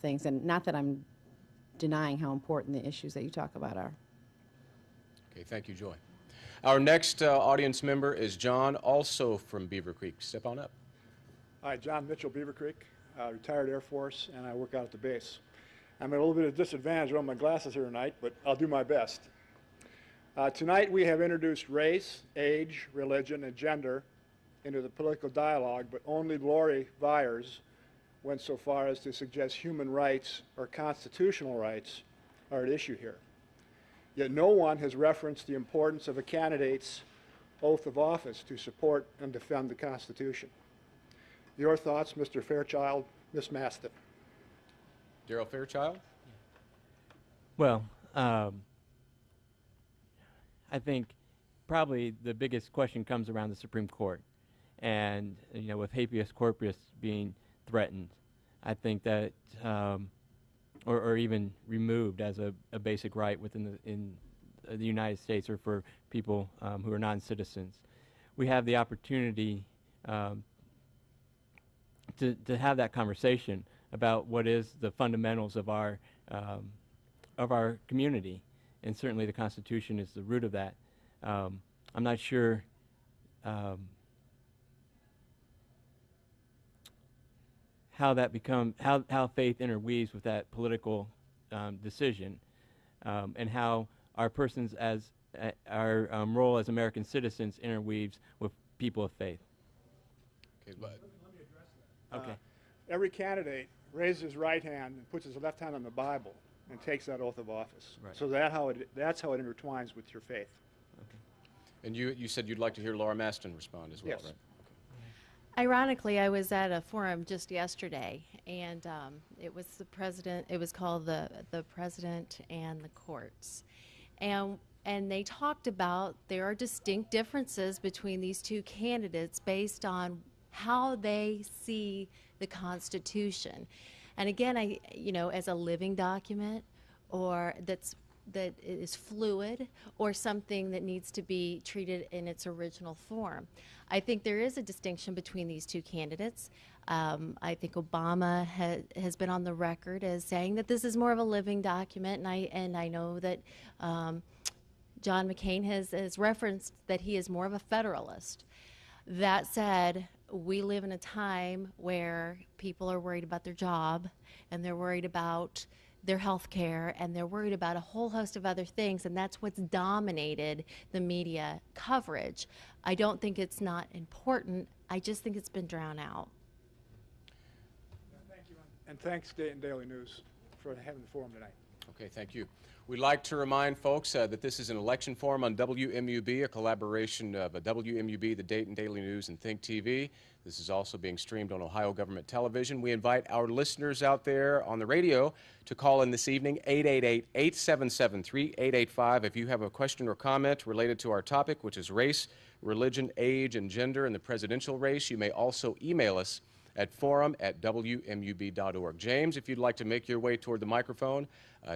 things. And not that I'm denying how important the issues that you talk about are. Okay, thank you, Joy. Our next audience member is John, also from Beaver Creek. Step on up. Hi, John Mitchell, Beaver Creek, retired Air Force, and I work out at the base. I'm at a little bit of disadvantage with my glasses here tonight, but I'll do my best. Tonight we have introduced race, age, religion, and gender into the political dialogue, but only Lori Viers went so far as to suggest human rights or constitutional rights are at issue here. Yet no one has referenced the importance of a candidate's oath of office to support and defend the Constitution. Your thoughts, Mr. Fairchild, Ms. Maston. Darrell Fairchild? Well, I think probably the biggest question comes around the Supreme Court. And, you know, with habeas corpus being threatened, I think that, or even removed as a basic right within the United States or for people who are non-citizens, we have the opportunity to have that conversation about what is the fundamentals of our community, and certainly the Constitution is the root of that. I'm not sure how faith interweaves with that political decision, and how our persons as our role as American citizens interweaves with people of faith. Okay, but okay. Every candidate raises his right hand and puts his left hand on the Bible and takes that oath of office. Right. So that's how it intertwines with your faith. Okay. And you said you'd like to hear Laura Maston respond as well, Yes. right? Ironically, I was at a forum just yesterday, and it was the president. It was called the President and the Courts, and they talked about there are distinct differences between these two candidates based on how they see the Constitution. And again, you know, as a living document, or that is fluid, or something that needs to be treated in its original form. I think there is a distinction between these two candidates. I think Obama has been on the record as saying that this is more of a living document, and I know that John McCain has referenced that he is more of a federalist. That said, we live in a time where people are worried about their job, and they're worried about their health care, and they're worried about a whole host of other things, and that's what's dominated the media coverage. I don't think it's not important. I just think it's been drowned out. Thank you. And thanks, Dayton Daily News, for having the forum tonight. Okay, thank you. We'd like to remind folks that this is an election forum on WMUB, a collaboration of WMUB, the Dayton Daily News, and Think TV. This is also being streamed on Ohio Government Television. We invite our listeners out there on the radio to call in this evening, 888-877-3885. If you have a question or comment related to our topic, which is race, religion, age, and gender in the presidential race, you may also email us at forum@wmub.org. James, if you'd like to make your way toward the microphone,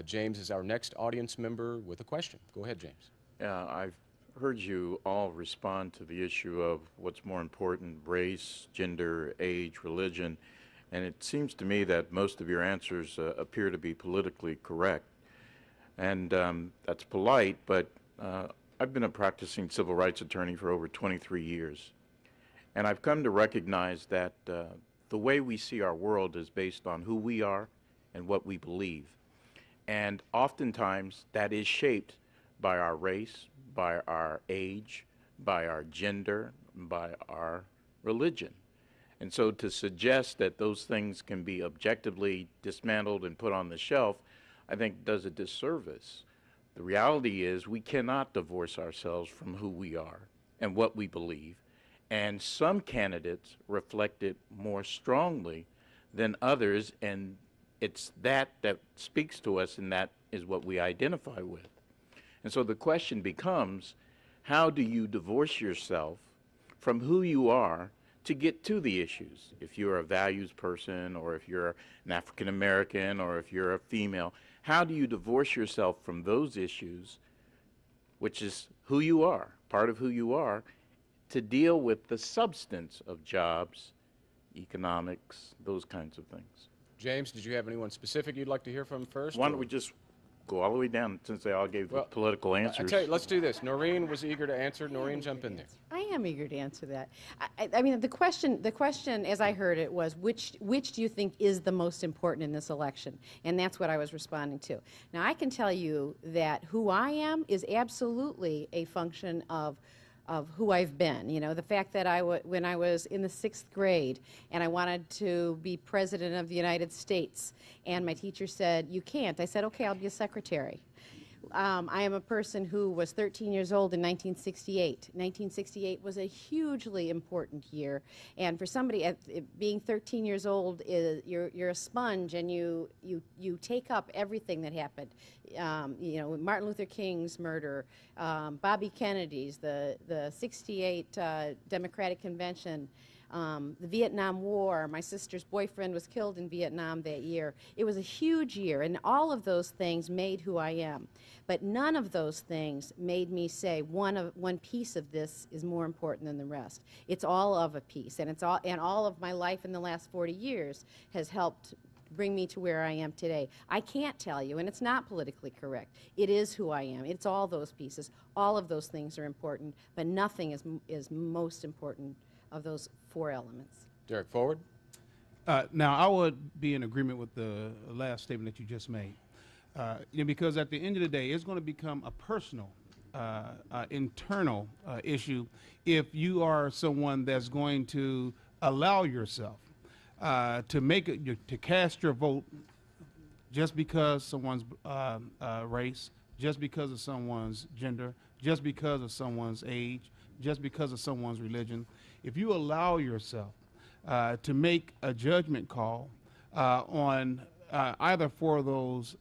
James is our next audience member with a question. Go ahead, James. Yeah, I've heard you all respond to the issue of what's more important, race, gender, age, religion, and it seems to me that most of your answers appear to be politically correct. And that's polite, but I've been a practicing civil rights attorney for over 23 years. And I've come to recognize that the way we see our world is based on who we are and what we believe. And oftentimes that is shaped by our race, by our age, by our gender, by our religion. And so to suggest that those things can be objectively dismantled and put on the shelf, I think does a disservice. The reality is we cannot divorce ourselves from who we are and what we believe. And some candidates reflect it more strongly than others, and it's that speaks to us, and that is what we identify with. And so the question becomes, how do you divorce yourself from who you are to get to the issues? If you're a values person, or if you're an African American, or if you're a female, how do you divorce yourself from those issues, which is who you are, part of who you are, to deal with the substance of jobs, economics, those kinds of things? James, did you have anyone specific you'd like to hear from first? Why don't we just go all the way down, since they all gave political answers? I tell you, let's do this. Noreen was eager to answer. Noreen, jump in there. I am eager to answer that. I mean, the question, as I heard it, was which do you think is the most important in this election? And that's what I was responding to. Now, I can tell you that who I am is absolutely a function of who I've been. You know, the fact that when I was in the 6th grade and I wanted to be president of the United States, and my teacher said, "You can't." I said, "Okay, I'll be a secretary." I am a person who was 13 years old in 1968. 1968 was a hugely important year, and for somebody being 13 years old, you're a sponge, and you take up everything that happened. You know, Martin Luther King's murder, Bobby Kennedy's, the 68 Democratic Convention, the Vietnam War. My sister's boyfriend was killed in Vietnam that year. It was a huge year, and all of those things made who I am. But none of those things made me say one piece of this is more important than the rest. It's all of a piece, and all of my life in the last 40 years has helped bring me to where I am today. I can't tell you, and it's not politically correct. It is who I am. It's all those pieces. All of those things are important, but nothing is most important of those 4 elements. Derek, forward. Now, I would be in agreement with the last statement that you just made, because at the end of the day, it's going to become a personal, internal issue if you are someone that's going to allow yourself to cast your vote just because someone's race, just because of someone's gender, just because of someone's age, just because of someone's religion. If you allow yourself to make a judgment call on either for those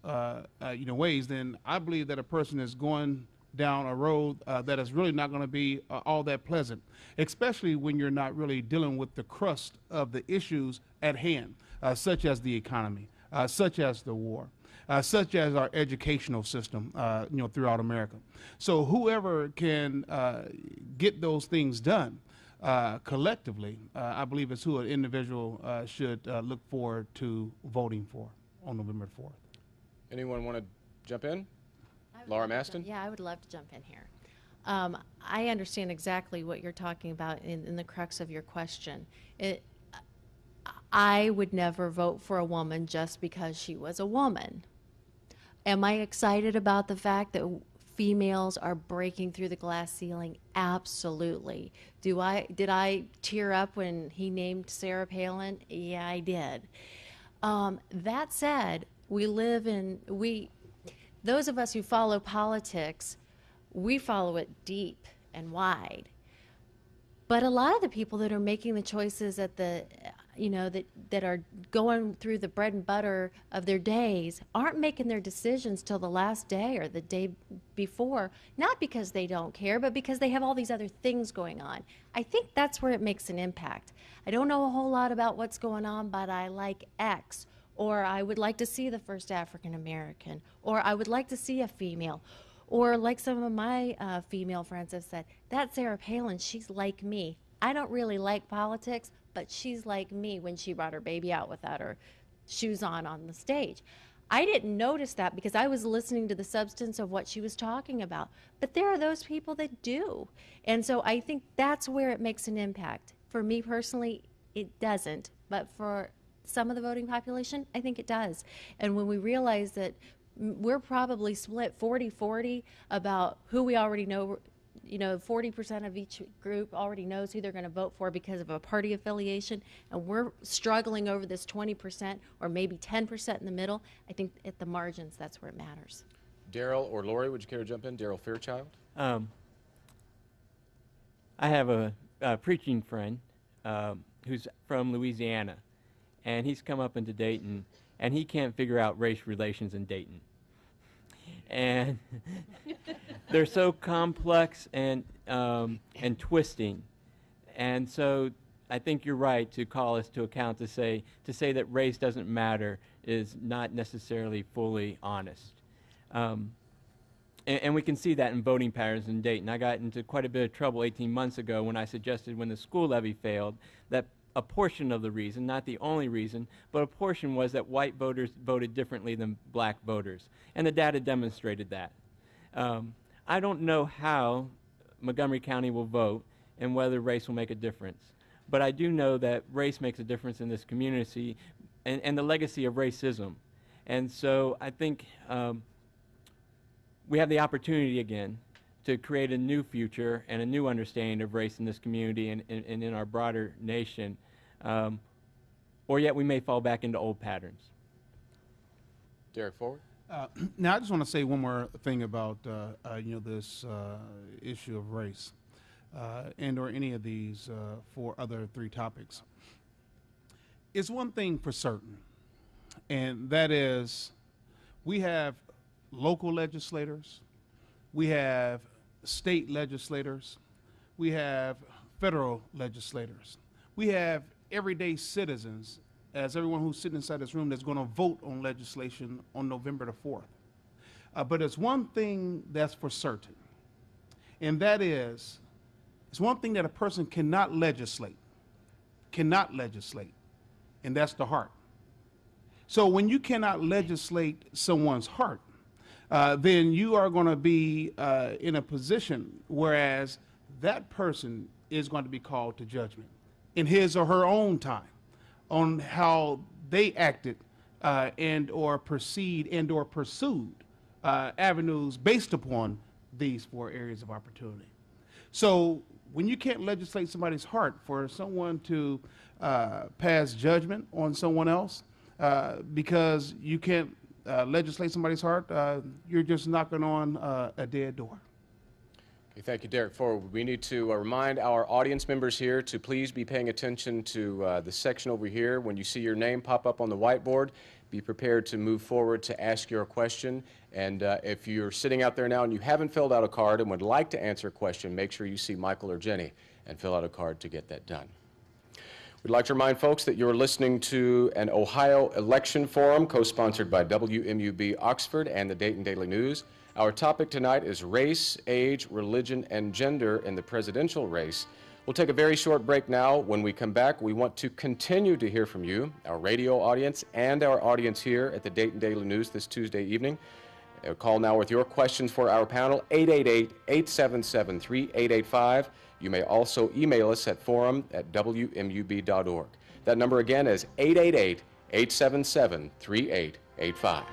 ways, then I believe that a person is going down a road that is really not going to be all that pleasant, especially when you're not really dealing with the crust of the issues at hand, such as the economy, such as the war, such as our educational system, throughout America. So whoever can get those things done collectively, I believe is who an individual should look forward to voting for on November 4th. Anyone want to jump in? Laura Maston? Yeah, I would love to jump in here. I understand exactly what you're talking about in the crux of your question. I would never vote for a woman just because she was a woman. Am I excited about the fact that females are breaking through the glass ceiling? Absolutely. Did I tear up when he named Sarah Palin? Yeah, I did. That said, those of us who follow politics, we follow it deep and wide. But a lot of the people that are making the choices at the, that are going through the bread and butter of their days aren't making their decisions till the last day or the day before, not because they don't care, but because they have all these other things going on. I think that's where it makes an impact. I don't know a whole lot about what's going on, but I like X, or I would like to see the first African American, or I would like to see a female. Or like some of my female friends have said, that's Sarah Palin, she's like me. I don't really like politics, but she's like me when she brought her baby out without her shoes on the stage. I didn't notice that because I was listening to the substance of what she was talking about. But there are those people that do. And so I think that's where it makes an impact. For me personally, it doesn't. But for some of the voting population, I think it does. And when we realize that we're probably split 40-40 about who we already know, 40% of each group already knows who they're going to vote for because of a party affiliation, and we're struggling over this 20% or maybe 10% in the middle. I think at the margins, that's where it matters. Daryl or Lori, would you care to jump in? Daryl Fairchild? I have a preaching friend who's from Louisiana, and he's come up into Dayton, and he can't figure out race relations in Dayton. And they're so complex and twisting. And so I think you're right to call us to account to say that race doesn't matter is not necessarily fully honest. And we can see that in voting patterns in Dayton. I got into quite a bit of trouble 18 months ago when I suggested when the school levy failed that a portion of the reason, not the only reason, but a portion was that white voters voted differently than black voters. And the data demonstrated that. I don't know how Montgomery County will vote and whether race will make a difference. But I do know that race makes a difference in this community and the legacy of racism. And so I think we have the opportunity again to create a new future and a new understanding of race in this community and in our broader nation, or yet we may fall back into old patterns. Derek Forward? Now, I just want to say one more thing about this issue of race and or any of these four other three topics. It's one thing for certain, and that is we have local legislators, we have state legislators, we have federal legislators, we have everyday citizens, as everyone who's sitting inside this room that's going to vote on legislation on November the 4th. But it's one thing that's for certain, and that is, it's one thing that a person cannot legislate, and that's the heart. So when you cannot legislate someone's heart, then you are going to be in a position whereas that person is going to be called to judgment in his or her own time on how they acted and or proceed and or pursued avenues based upon these four areas of opportunity. So when you can't legislate somebody's heart for someone to pass judgment on someone else because you can't legislate somebody's heart, you're just knocking on a dead door. Okay, thank you, Derek Forward. We need to remind our audience members here to please be paying attention to the section over here. When you see your name pop up on the whiteboard, be prepared to move forward to ask your question. And if you're sitting out there now and you haven't filled out a card and would like to answer a question, make sure you see Michael or Jenny and fill out a card to get that done. We'd like to remind folks that you're listening to an Ohio Election Forum co-sponsored by WMUB Oxford and the Dayton Daily News. Our topic tonight is race, age, religion, and gender in the presidential race. We'll take a very short break now. When we come back, we want to continue to hear from you, our radio audience, and our audience here at the Dayton Daily News this Tuesday evening. Call now with your questions for our panel, 888-877-3885. You may also email us at forum@wmub.org. That number again is 888-877-3885.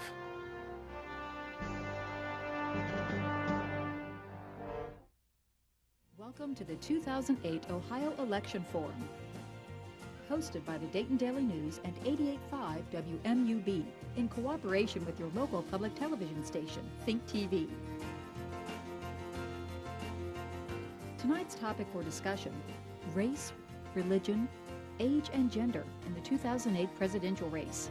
Welcome to the 2008 Ohio Election Forum. hosted by the Dayton Daily News and 88.5 WMUB, in cooperation with your local public television station, Think TV. Tonight's topic for discussion: race, religion, age, and gender in the 2008 presidential race.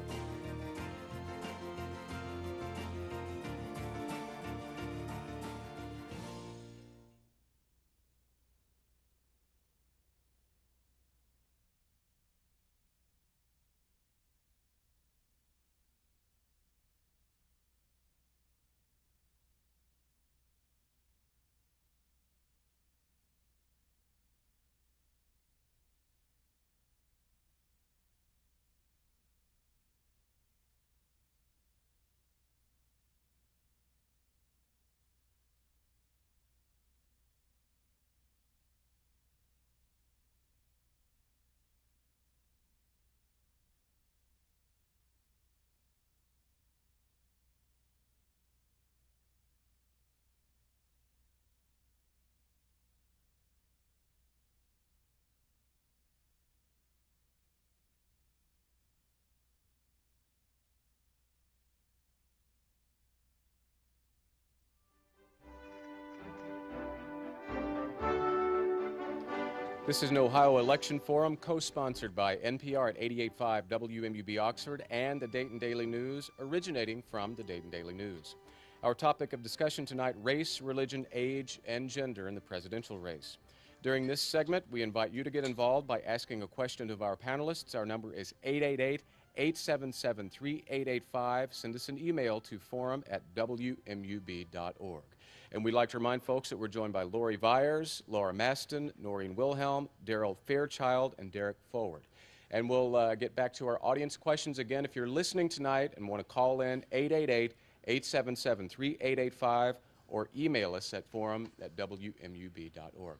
This is an Ohio Election Forum co-sponsored by NPR at 88.5 WMUB Oxford and the Dayton Daily News, originating from the Dayton Daily News. Our topic of discussion tonight: race, religion, age, and gender in the presidential race. During this segment, we invite you to get involved by asking a question of our panelists. Our number is 888-877-3885. Send us an email to forum@wmub.org. And we'd like to remind folks that we're joined by Lori Viers, Laura Maston, Noreen Wilhelm, Daryl Fairchild, and Derek Forward. And we'll get back to our audience questions again. If you're listening tonight and want to call in, 888-877-3885, or email us at forum@wmub.org.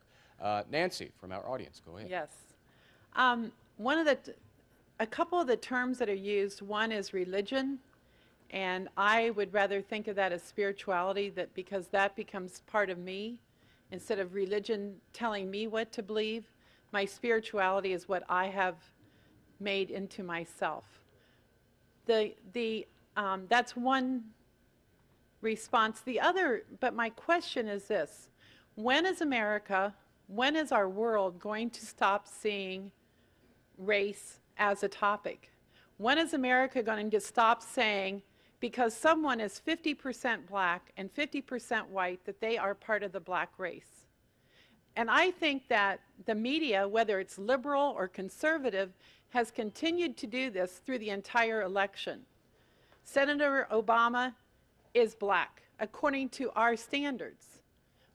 Nancy, from our audience, go ahead. Yes. A couple of the terms that are used, one is religion, and I would rather think of that as spirituality, that because that becomes part of me. Instead of religion telling me what to believe, my spirituality is what I have made into myself. That's one response. The other, but my question is this: when is America, when is our world going to stop seeing race as a topic? When is America going to stop saying, because someone is 50% black and 50% white, that they are part of the black race? And I think that the media, whether it's liberal or conservative, has continued to do this through the entire election. Senator Obama is black, according to our standards.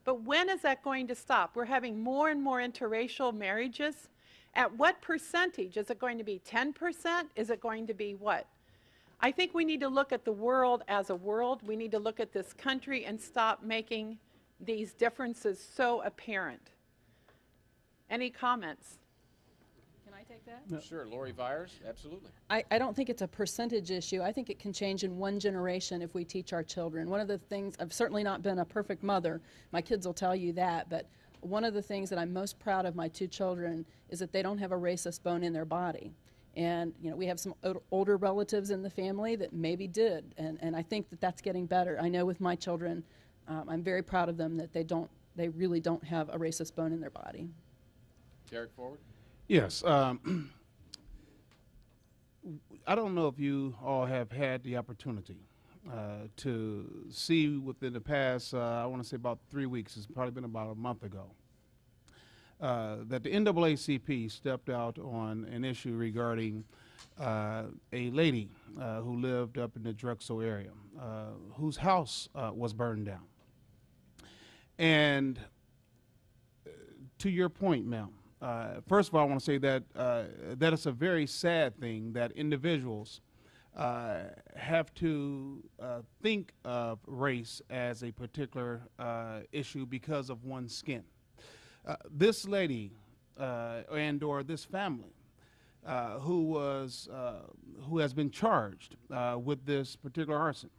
But when is that going to stop? We're having more and more interracial marriages. At what percentage? Is it going to be 10%? Is it going to be what? I think we need to look at the world as a world. We need to look at this country and stop making these differences so apparent. Any comments? Can I take that? No. Sure, Lori Viers, absolutely. I don't think it's a percentage issue. I think it can change in one generation if we teach our children. One of the things, I've certainly not been a perfect mother. My kids will tell you that, but one of the things that I'm most proud of my two children is that they don't have a racist bone in their body. And, you know, we have some older relatives in the family that maybe did, and I think that that's getting better. I know with my children, I'm very proud of them that they really don't have a racist bone in their body. Derek Forward? Yes. I don't know if you all have had the opportunity to see within the past, I want to say about 3 weeks, it's probably been about a month ago, that the NAACP stepped out on an issue regarding a lady who lived up in the Drexel area, whose house was burned down. And to your point, ma'am, first of all, I want to say that that is a very sad thing that individuals have to think of race as a particular issue because of one's skin. This lady and/or this family who has been charged with this particular arson.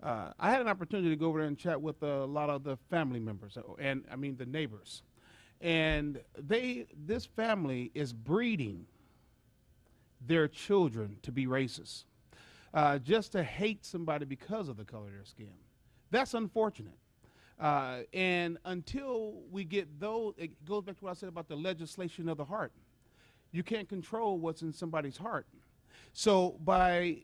I had an opportunity to go over there and chat with a lot of the family members, and I mean the neighbors, and this family is breeding their children to be racist, just to hate somebody because of the color of their skin. That's unfortunate. And until we get those, it goes back to what I said about the legislation of the heart. You can't control what's in somebody's heart. So by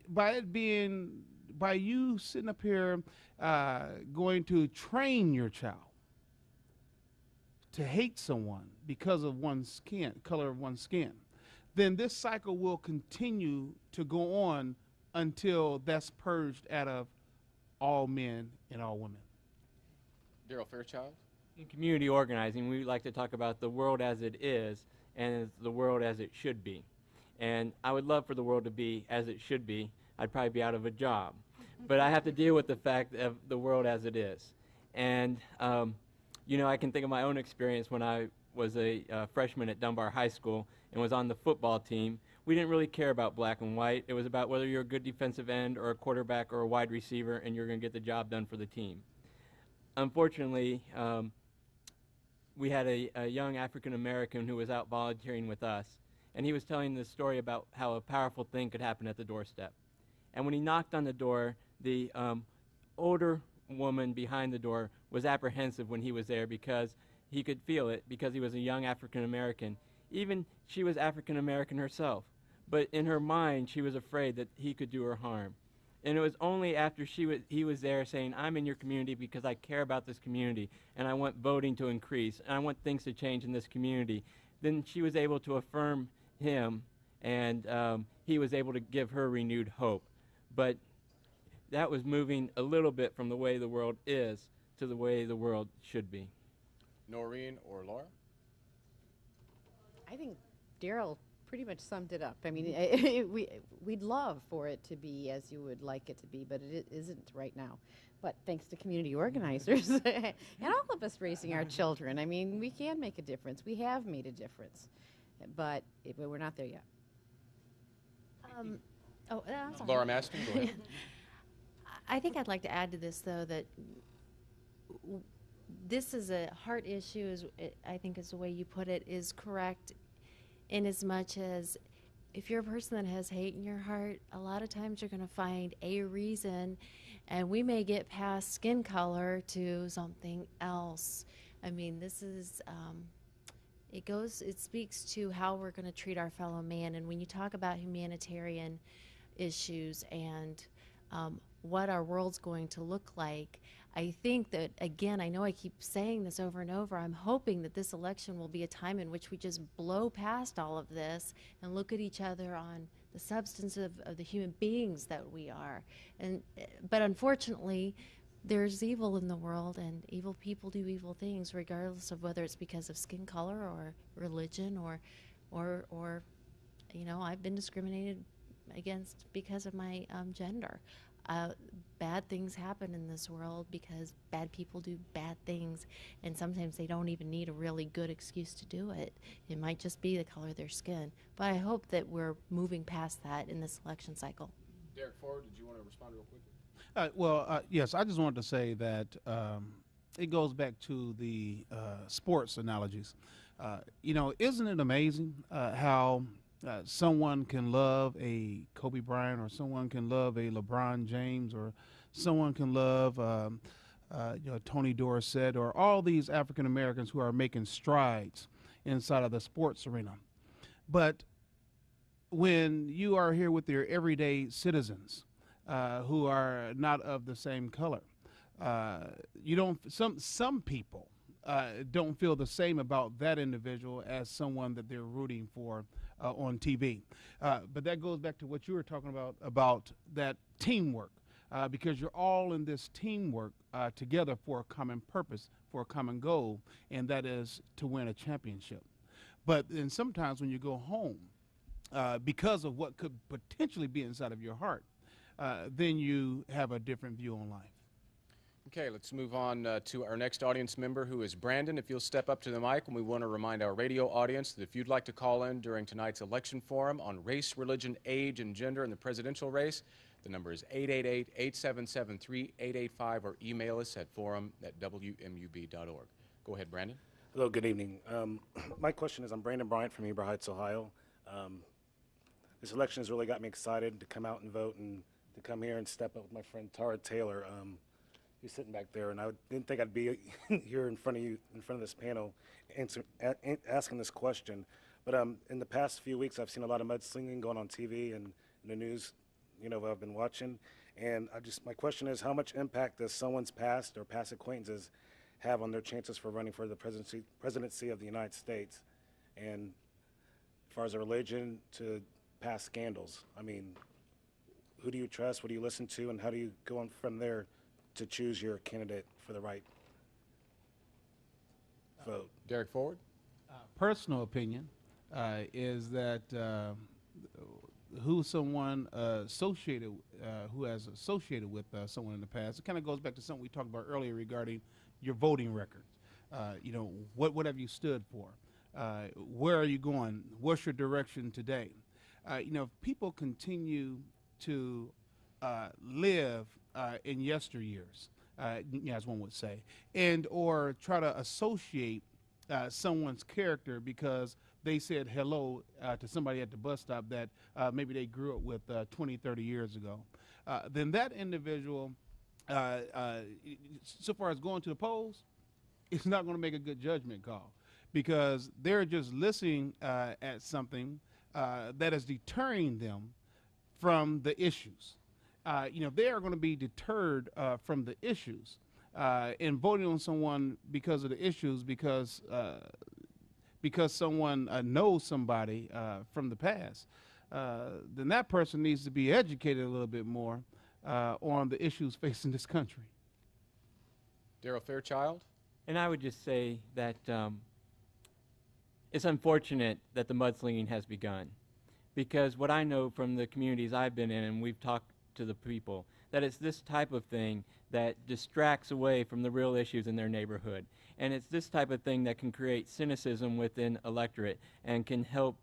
you sitting up here going to train your child to hate someone because of one's skin, color of one's skin, then this cycle will continue to go on until that's purged out of all men and all women. Daryl Fairchild? In community organizing, we like to talk about the world as it is and the world as it should be. And I would love for the world to be as it should be. I'd probably be out of a job. But I have to deal with the fact of the world as it is. And, you know, I can think of my own experience when I was a freshman at Dunbar High School and was on the football team. We didn't really care about black and white. It was about whether you're a good defensive end or a quarterback or a wide receiver, and you're going to get the job done for the team. Unfortunately, we had a young African American who was out volunteering with us, and he was telling this story about how a powerful thing could happen at the doorstep. And when he knocked on the door, the older woman behind the door was apprehensive when he was there because he could feel it, because he was a young African American. Even she was African American herself, but in her mind she was afraid that he could do her harm. And it was only after he was there saying, I'm in your community because I care about this community and I want voting to increase and I want things to change in this community, then she was able to affirm him, and he was able to give her renewed hope. But that was moving a little bit from the way the world is to the way the world should be. Noreen or Laura? I think Daryl pretty much summed it up. I mean, we'd love for it to be as you would like it to be, but it isn't right now. But thanks to community organizers and all of us raising our children, I mean, we can make a difference. We have made a difference, but we're not there yet. Laura Maston, go ahead. I think I'd like to add to this, though, that this is a heart issue, I think is the way you put it, is correct in as much as if you're a person that has hate in your heart, a lot of times you're going to find a reason, and we may get past skin color to something else. I mean, this is, it speaks to how we're going to treat our fellow man. And when you talk about humanitarian issues and what our world's going to look like, I think that, again, I know I keep saying this over and over, I'm hoping that this election will be a time in which we just blow past all of this and look at each other on the substance of the human beings that we are. But unfortunately, there's evil in the world, and evil people do evil things, regardless of whether it's because of skin color or religion or you know, I've been discriminated against because of my gender. Bad things happen in this world because bad people do bad things, and sometimes they don't even need a really good excuse to do it. It might just be the color of their skin. But I hope that we're moving past that in this election cycle. Derek Ford, did you want to respond real quickly? Yes, I just wanted to say that it goes back to the sports analogies. You know, isn't it amazing how someone can love a Kobe Bryant, or someone can love a LeBron James, or someone can love you know, Tony Dorsett, or all these African Americans who are making strides inside of the sports arena. But when you are here with your everyday citizens who are not of the same color, you don't. Some people don't feel the same about that individual as someone that they're rooting for on TV. But that goes back to what you were talking about that teamwork, because you're all in this teamwork together for a common purpose, for a common goal, and that is to win a championship. But then sometimes when you go home, because of what could potentially be inside of your heart, then you have a different view on life. Okay, let's move on to our next audience member, who is Brandon. If you'll step up to the mic, and we want to remind our radio audience that if you'd like to call in during tonight's election forum on race, religion, age, and gender in the presidential race, the number is 888-877-3885, or email us at forum@wmub.org. Go ahead, Brandon. Hello, good evening. My question is, I'm Brandon Bryant from Heber Heights, Ohio. this election has really got me excited to come out and vote and to come here and step up with my friend Tara Taylor. Who's sitting back there, and I didn't think I'd be here in front of you, in front of this panel, asking this question. But in the past few weeks, I've seen a lot of mudslinging going on TV and in the news, you know, I've been watching. And my question is, how much impact does someone's past or past acquaintances have on their chances for running for the presidency of the United States? And as far as a religion to past scandals, I mean, who do you trust? What do you listen to? And how do you go on from there to choose your candidate for the right vote? Derek Forward? Personal opinion is that who someone associated, who has associated with someone in the past, it kind of goes back to something we talked about earlier regarding your voting record. You know, what have you stood for? Where are you going? What's your direction today? You know, if people continue to live in yesteryears, as one would say, and or try to associate someone's character because they said hello to somebody at the bus stop that maybe they grew up with 20, 30 years ago, then that individual, so far as going to the polls, is not going to make a good judgment call because they're just listening at something that is deterring them from the issues. You know, they are going to be deterred from the issues and voting on someone because of the issues because someone knows somebody from the past. Then that person needs to be educated a little bit more on the issues facing this country. Darrell Fairchild? And I would just say that it's unfortunate that the mudslinging has begun, because what I know from the communities I've been in, and we've talked to the people, that it's this type of thing that distracts away from the real issues in their neighborhood. And it's this type of thing that can create cynicism within electorate and can help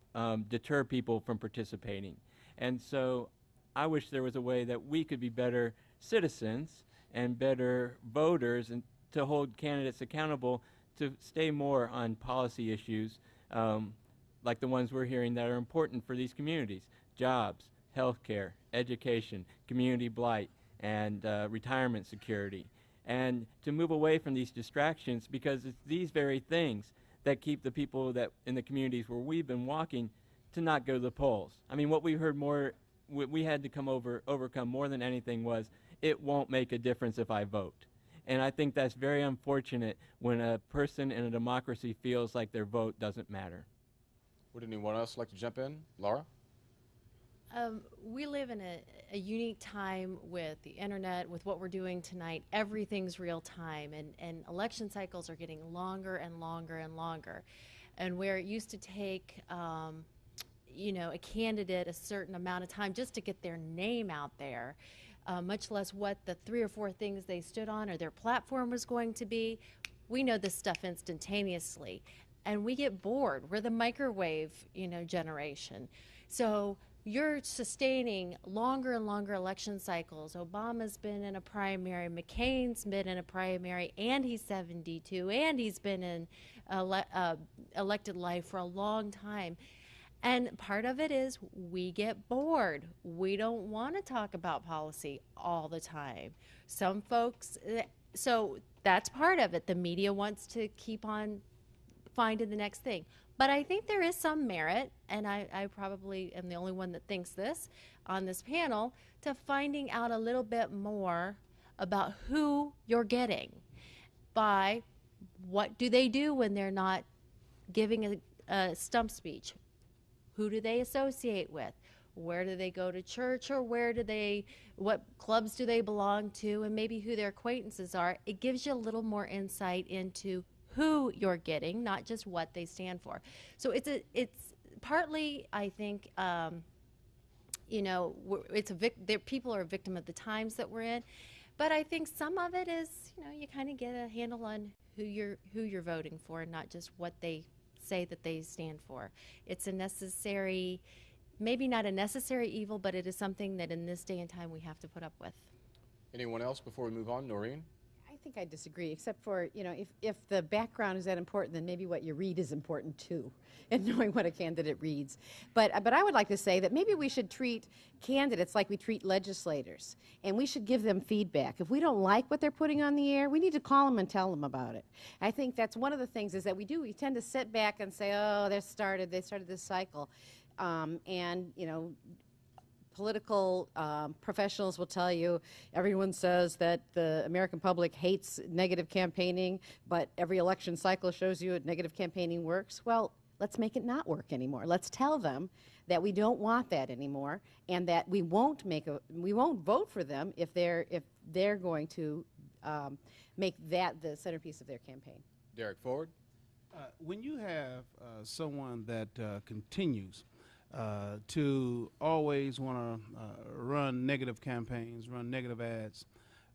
deter people from participating. And so I wish there was a way that we could be better citizens and better voters and to hold candidates accountable to stay more on policy issues like the ones we're hearing that are important for these communities: jobs, healthcare, education, community blight, and retirement security. And to move away from these distractions, because it's these very things that keep the people that in the communities where we've been walking to not go to the polls. I mean, what we heard more, we had to overcome more than anything was, it won't make a difference if I vote. And I think that's very unfortunate when a person in a democracy feels like their vote doesn't matter. Would anyone else like to jump in? Laura? We live in a unique time with the internet, with what we're doing tonight. Everything's real time, and election cycles are getting longer and longer and longer. And where it used to take, you know, a candidate a certain amount of time just to get their name out there, much less what the 3 or 4 things they stood on or their platform was going to be, we know this stuff instantaneously. And we get bored. We're the microwave, you know, generation. So you're sustaining longer and longer election cycles. Obama's been in a primary, McCain's been in a primary, and he's 72, and he's been in elected life for a long time. And part of it is we get bored. We don't want to talk about policy all the time. Some folks, so that's part of it. The media wants to keep on finding the next thing. But I think there is some merit, and I probably am the only one that thinks this on this panel, to finding out a little bit more about who you're getting by what do they do when they're not giving a stump speech. Who do they associate with? Where do they go to church, or what clubs do they belong to, and maybe who their acquaintances are. It gives you a little more insight into who you're getting, not just what they stand for. So it's partly, I think, you know, people are a victim of the times that we're in, but I think some of it is, you know, you kind of get a handle on who you're voting for, and not just what they say that they stand for. It's a necessary, maybe not a necessary evil, but it is something that in this day and time we have to put up with. Anyone else before we move on? Noreen? I think I disagree, except for, you know, if the background is that important, then maybe what you read is important too, and knowing what a candidate reads. But I would like to say that maybe we should treat candidates like we treat legislators, and we should give them feedback. If we don't like what they're putting on the air, we need to call them and tell them about it. I think that's one of the things is that we tend to sit back and say, oh, they started this cycle. And, you know, political professionals will tell you, everyone says that the American public hates negative campaigning, but every election cycle shows you that negative campaigning works. Well, let's make it not work anymore. Let's tell them that we don't want that anymore, and that we won't vote for them if they're going to make that the centerpiece of their campaign. Derek Ford. When you have someone that continues to always want to run negative campaigns, run negative ads,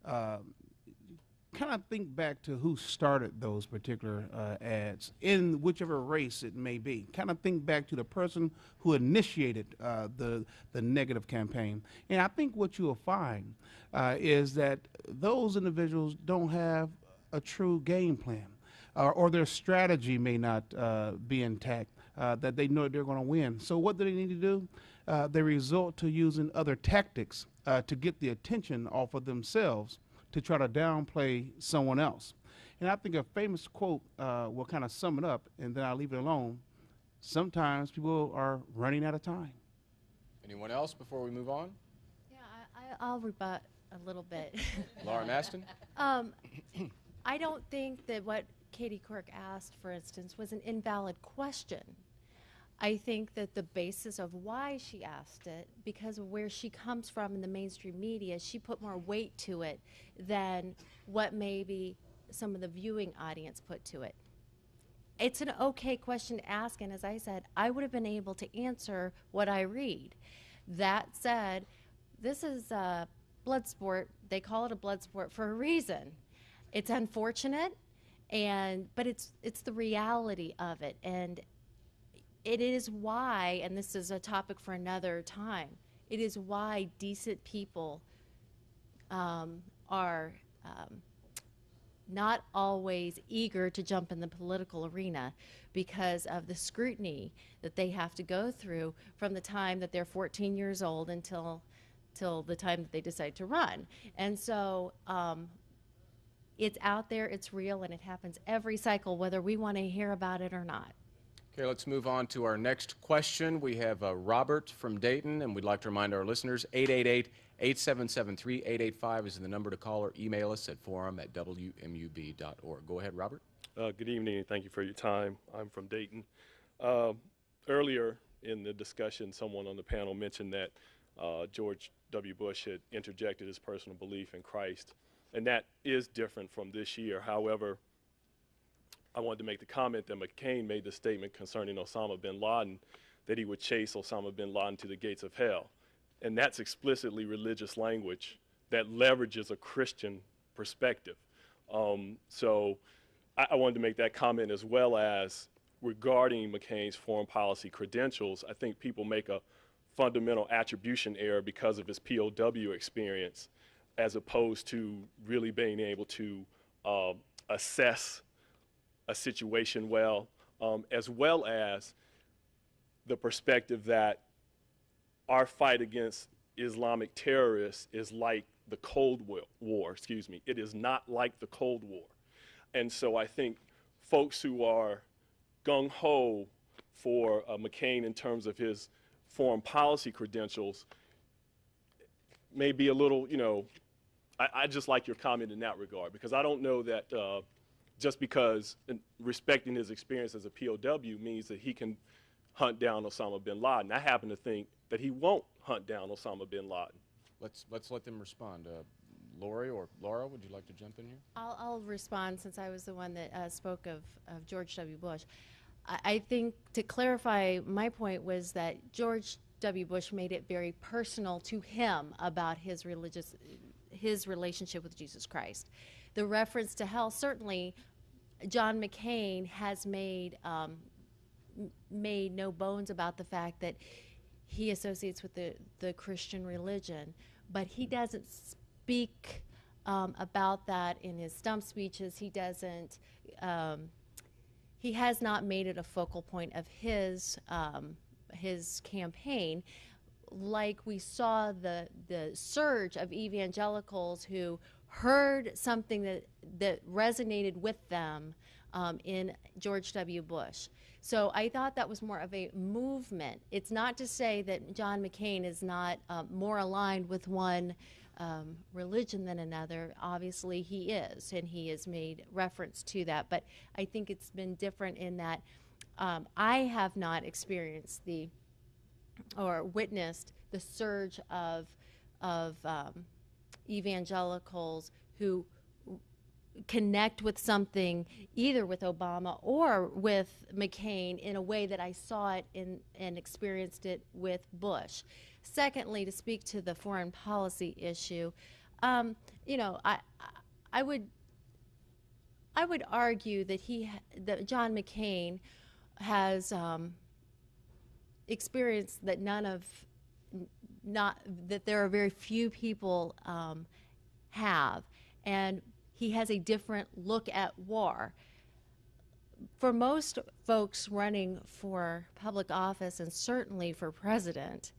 kind of think back to who started those particular ads in whichever race it may be. Kind of think back to the person who initiated the negative campaign. And I think what you will find is that those individuals don't have a true game plan, or their strategy may not be intact. That they know they're going to win. So what do they need to do? They resort to using other tactics to get the attention off of themselves to try to downplay someone else. And I think a famous quote will kind of sum it up, and then I'll leave it alone. Sometimes people are running out of time. Anyone else before we move on? Yeah, I'll rebut a little bit. Laura Maston? I don't think that what Katie Quirk asked, for instance, was an invalid question. I think that the basis of why she asked it, because of where she comes from in the mainstream media, she put more weight to it than what maybe some of the viewing audience put to it. It's an okay question to ask, and as I said, I would have been able to answer what I read. That said, this is a blood sport. They call it a blood sport for a reason. It's unfortunate, but it's the reality of it, and it is why, and this is a topic for another time, it is why decent people are not always eager to jump in the political arena because of the scrutiny that they have to go through from the time that they're 14 years old until the time that they decide to run. And so it's out there, it's real, and it happens every cycle, whether we want to hear about it or not. Okay, let's move on to our next question. We have Robert from Dayton, and we'd like to remind our listeners, 888-877-3885 is the number to call, or email us at forum@wmub.org. Go ahead, Robert. Good evening, and thank you for your time. I'm from Dayton. Earlier in the discussion, someone on the panel mentioned that George W. Bush had interjected his personal belief in Christ, and that is different from this year. However, I wanted to make the comment that McCain made the statement concerning Osama bin Laden, that he would chase Osama bin Laden to the gates of hell. And that's explicitly religious language that leverages a Christian perspective. So I wanted to make that comment, as well as regarding McCain's foreign policy credentials. I think people make a fundamental attribution error because of his POW experience, as opposed to really being able to assess a situation well, as well as the perspective that our fight against Islamic terrorists is like the Cold War, It is not like the Cold War. And so I think folks who are gung-ho for McCain in terms of his foreign policy credentials may be a little, I just like your comment in that regard, because I don't know that just because respecting his experience as a POW means that he can hunt down Osama bin Laden. I happen to think that he won't hunt down Osama bin Laden. Let's let them respond. Lori or Laura, would you like to jump in here? I'll respond, since I was the one that spoke of George W. Bush. I think to clarify, my point was that George W. Bush made it very personal to him about his relationship with Jesus Christ. The reference to hell, certainly John McCain has made no bones about the fact that he associates with the Christian religion, but he doesn't speak about that in his stump speeches. He doesn't, he has not made it a focal point of his campaign, like we saw the surge of evangelicals who heard something that resonated with them in George W. Bush. So I thought that was more of a movement. It's not to say that John McCain is not more aligned with one religion than another. Obviously he is, and he has made reference to that. But I think it's been different in that I have not experienced or witnessed the surge of evangelicals who connect with something either with Obama or with McCain in a way that I saw it and experienced it with Bush. Secondly, to speak to the foreign policy issue, you know, I would argue that John McCain has experienced that that there are very few people have, and he has a different look at war. For most folks running for public office, and certainly for president,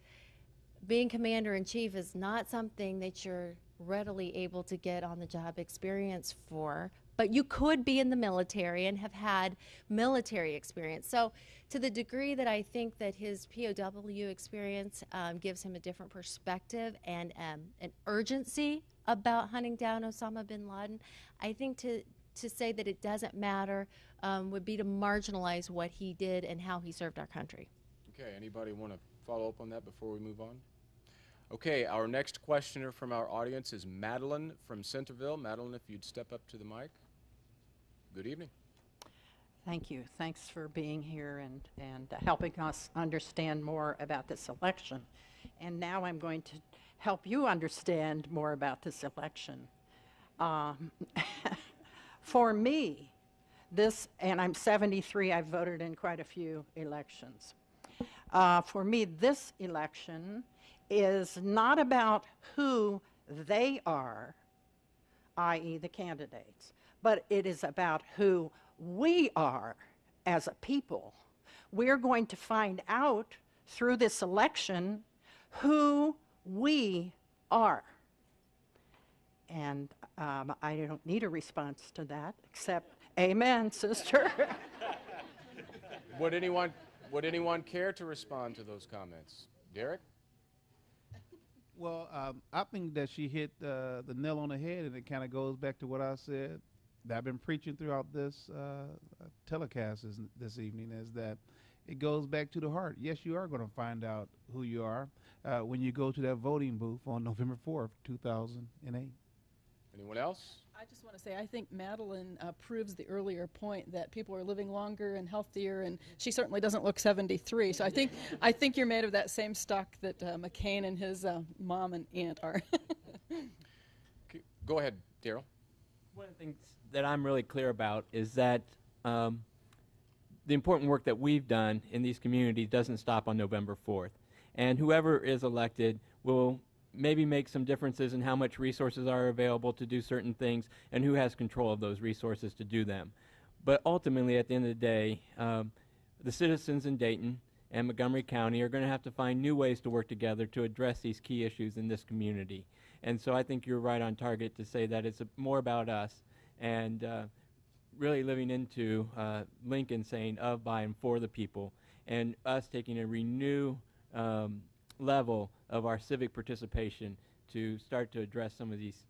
being commander-in-chief is not something that you're readily able to get on-the-job experience for, but you could be in the military and have had military experience. So to the degree that I think that his POW experience gives him a different perspective and an urgency about hunting down Osama bin Laden, I think to say that it doesn't matter would be to marginalize what he did and how he served our country. Okay, anybody want to follow up on that before we move on? Okay, our next questioner from our audience is Madeline from Centerville. Madeline, if you'd step up to the mic. Good evening. Thank you. Thanks for being here and helping us understand more about this election. And now I'm going to help you understand more about this election. For me, and I'm 73, I've voted in quite a few elections. For me, this election is not about who they are, i.e. the candidates, but it is about who we are as a people. We're going to find out through this election who we are. And I don't need a response to that, except, amen, sister. Would anyone care to respond to those comments? Derek? Well, I think that she hit the nail on the head, and it kind of goes back to what I said that I've been preaching throughout this telecast this evening, is that it goes back to the heart. Yes, you are going to find out who you are when you go to that voting booth on November 4th, 2008. Anyone else? I just want to say, I think Madeline proves the earlier point that people are living longer and healthier, and she certainly doesn't look 73. So I think you're made of that same stock that McCain and his mom and aunt are. Go ahead, Darrell. One of the things that I'm really clear about is that the important work that we've done in these communities doesn't stop on November 4th. And whoever is elected will maybe make some differences in how much resources are available to do certain things and who has control of those resources to do them. But ultimately, at the end of the day, the citizens in Dayton and Montgomery County are going to have to find new ways to work together to address these key issues in this community. And so I think you're right on target to say that it's more about us and really living into Lincoln saying of, by, and for the people, and us taking a renewed level of our civic participation to start to address some of these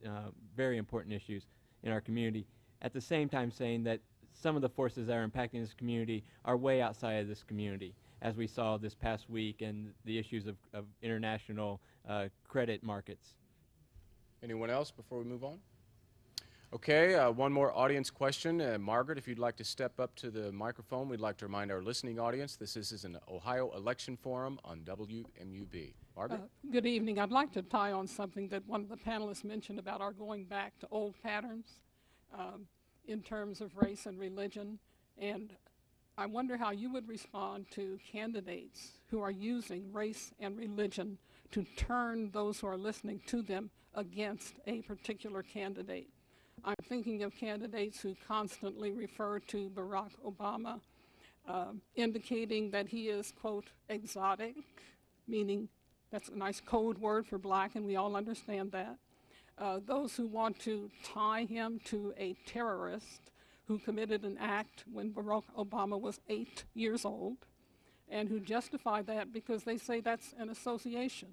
very important issues in our community. At the same time saying that some of the forces that are impacting this community are way outside of this community, as we saw this past week, and the issues of international credit markets. Anyone else before we move on? Okay, one more audience question. Margaret, if you'd like to step up to the microphone, we'd like to remind our listening audience this is an Ohio Election Forum on WMUB. Margaret? Good evening. I'd like to tie on something that one of the panelists mentioned about our going back to old patterns in terms of race and religion. And I wonder how you would respond to candidates who are using race and religion to turn those who are listening to them against a particular candidate. I'm thinking of candidates who constantly refer to Barack Obama, indicating that he is, quote, exotic, meaning that's a nice code word for black, and we all understand that. Those who want to tie him to a terrorist who committed an act when Barack Obama was 8 years old, and who justify that because they say that's an association.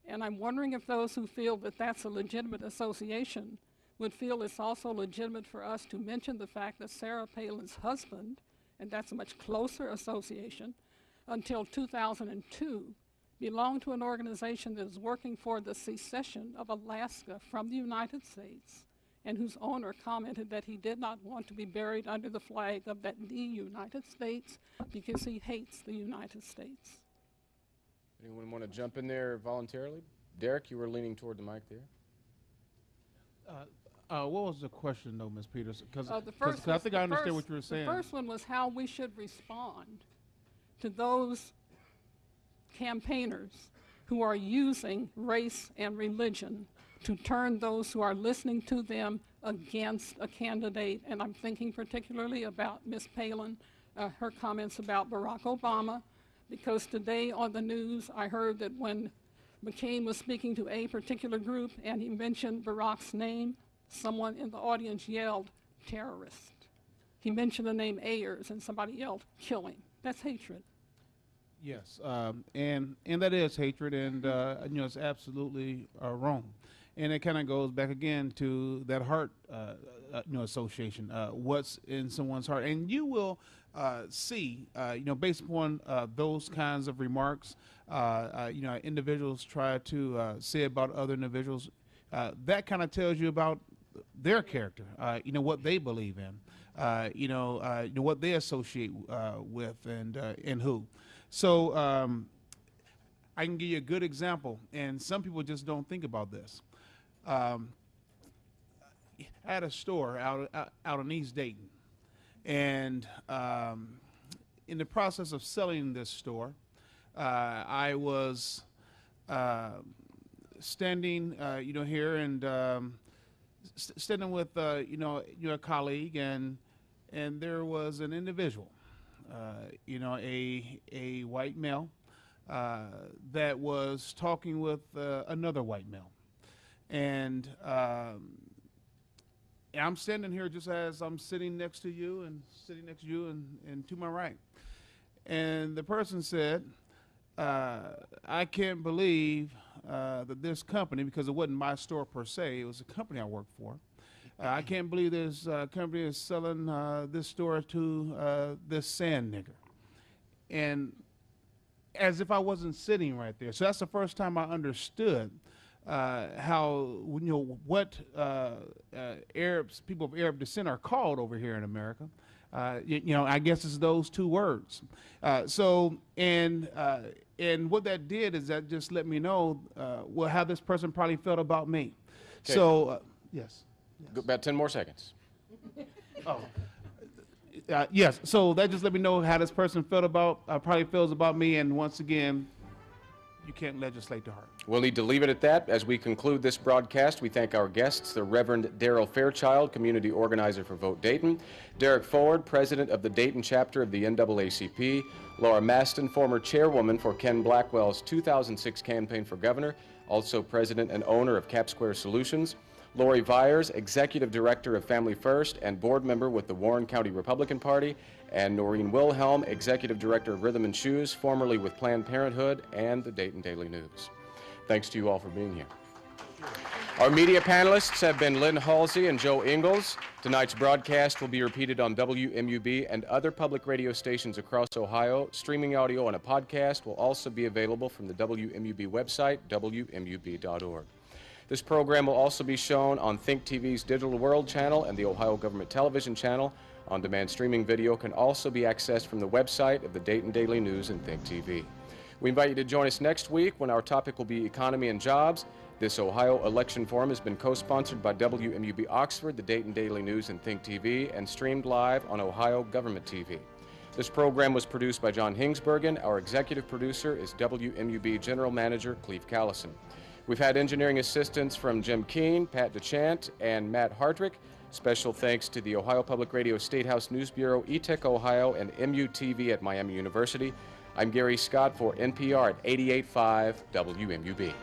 And I'm wondering if those who feel that that's a legitimate association would feel it's also legitimate for us to mention the fact that Sarah Palin's husband, and that's a much closer association, until 2002, belonged to an organization that is working for the secession of Alaska from the United States, and whose owner commented that he did not want to be buried under the flag of the United States because he hates the United States. Anyone want to jump in there voluntarily? Derek, you were leaning toward the mic there. What was the question, though, Ms. Peters? Because I think I understand what you were saying. The first one was how we should respond to those campaigners who are using race and religion to turn those who are listening to them against a candidate. And I'm thinking particularly about Ms. Palin, her comments about Barack Obama, because today on the news I heard that when McCain was speaking to a particular group and he mentioned Barack's name, someone in the audience yelled, terrorist. He mentioned the name Ayers and somebody yelled, kill him. That's hatred. Yes, and that is hatred, and it's absolutely wrong. And it kind of goes back again to that heart, association. What's in someone's heart, and you will see, based upon those kinds of remarks, individuals try to say about other individuals. That kind of tells you about their character. What they believe in. What they associate with, and who. So I can give you a good example, and some people just don't think about this. I had a store out in East Dayton, and in the process of selling this store, I was standing, here and standing with, a colleague, and there was an individual, a white male that was talking with another white male. And I'm standing here just as I'm sitting next to you and to my right. And the person said, I can't believe that this company, because it wasn't my store per se, it was a company I worked for. I can't believe this company is selling this store to this sand nigger. And as if I wasn't sitting right there. So that's the first time I understood how, what Arabs, people of Arab descent are called over here in America. I guess it's those two words. And what that did is that just let me know, how this person probably felt about me. Okay. So, yes. About 10 more seconds. Yes, so that just let me know how this person probably feels about me, and once again, you can't legislate the heart. We'll need to leave it at that. As we conclude this broadcast, we thank our guests, the Reverend Daryl Fairchild, Community Organizer for Vote Dayton, Derek Ford, President of the Dayton Chapter of the NAACP, Laura Maston, former Chairwoman for Ken Blackwell's 2006 campaign for governor, also President and owner of Cap Square Solutions, Lori Vyers, Executive Director of Family First and Board Member with the Warren County Republican Party, and Noreen Wilhelm, Executive Director of Rhythm and Shoes, formerly with Planned Parenthood and the Dayton Daily News. Thanks to you all for being here. Our media panelists have been Lynn Halsey and Joe Ingalls. Tonight's broadcast will be repeated on WMUB and other public radio stations across Ohio. Streaming audio and a podcast will also be available from the WMUB website, WMUB.org. This program will also be shown on Think TV's Digital World channel and the Ohio Government Television channel. On-demand streaming video can also be accessed from the website of the Dayton Daily News and Think TV. We invite you to join us next week when our topic will be economy and jobs. This Ohio Election Forum has been co-sponsored by WMUB Oxford, the Dayton Daily News and Think TV, and streamed live on Ohio Government TV. This program was produced by John Hingsbergen. Our executive producer is WMUB General Manager Cleve Callison. We've had engineering assistance from Jim Keene, Pat DeChant, and Matt Hardrick. Special thanks to the Ohio Public Radio State House News Bureau, ETech Ohio, and MUTV at Miami University. I'm Gary Scott for NPR at 88.5 WMUB.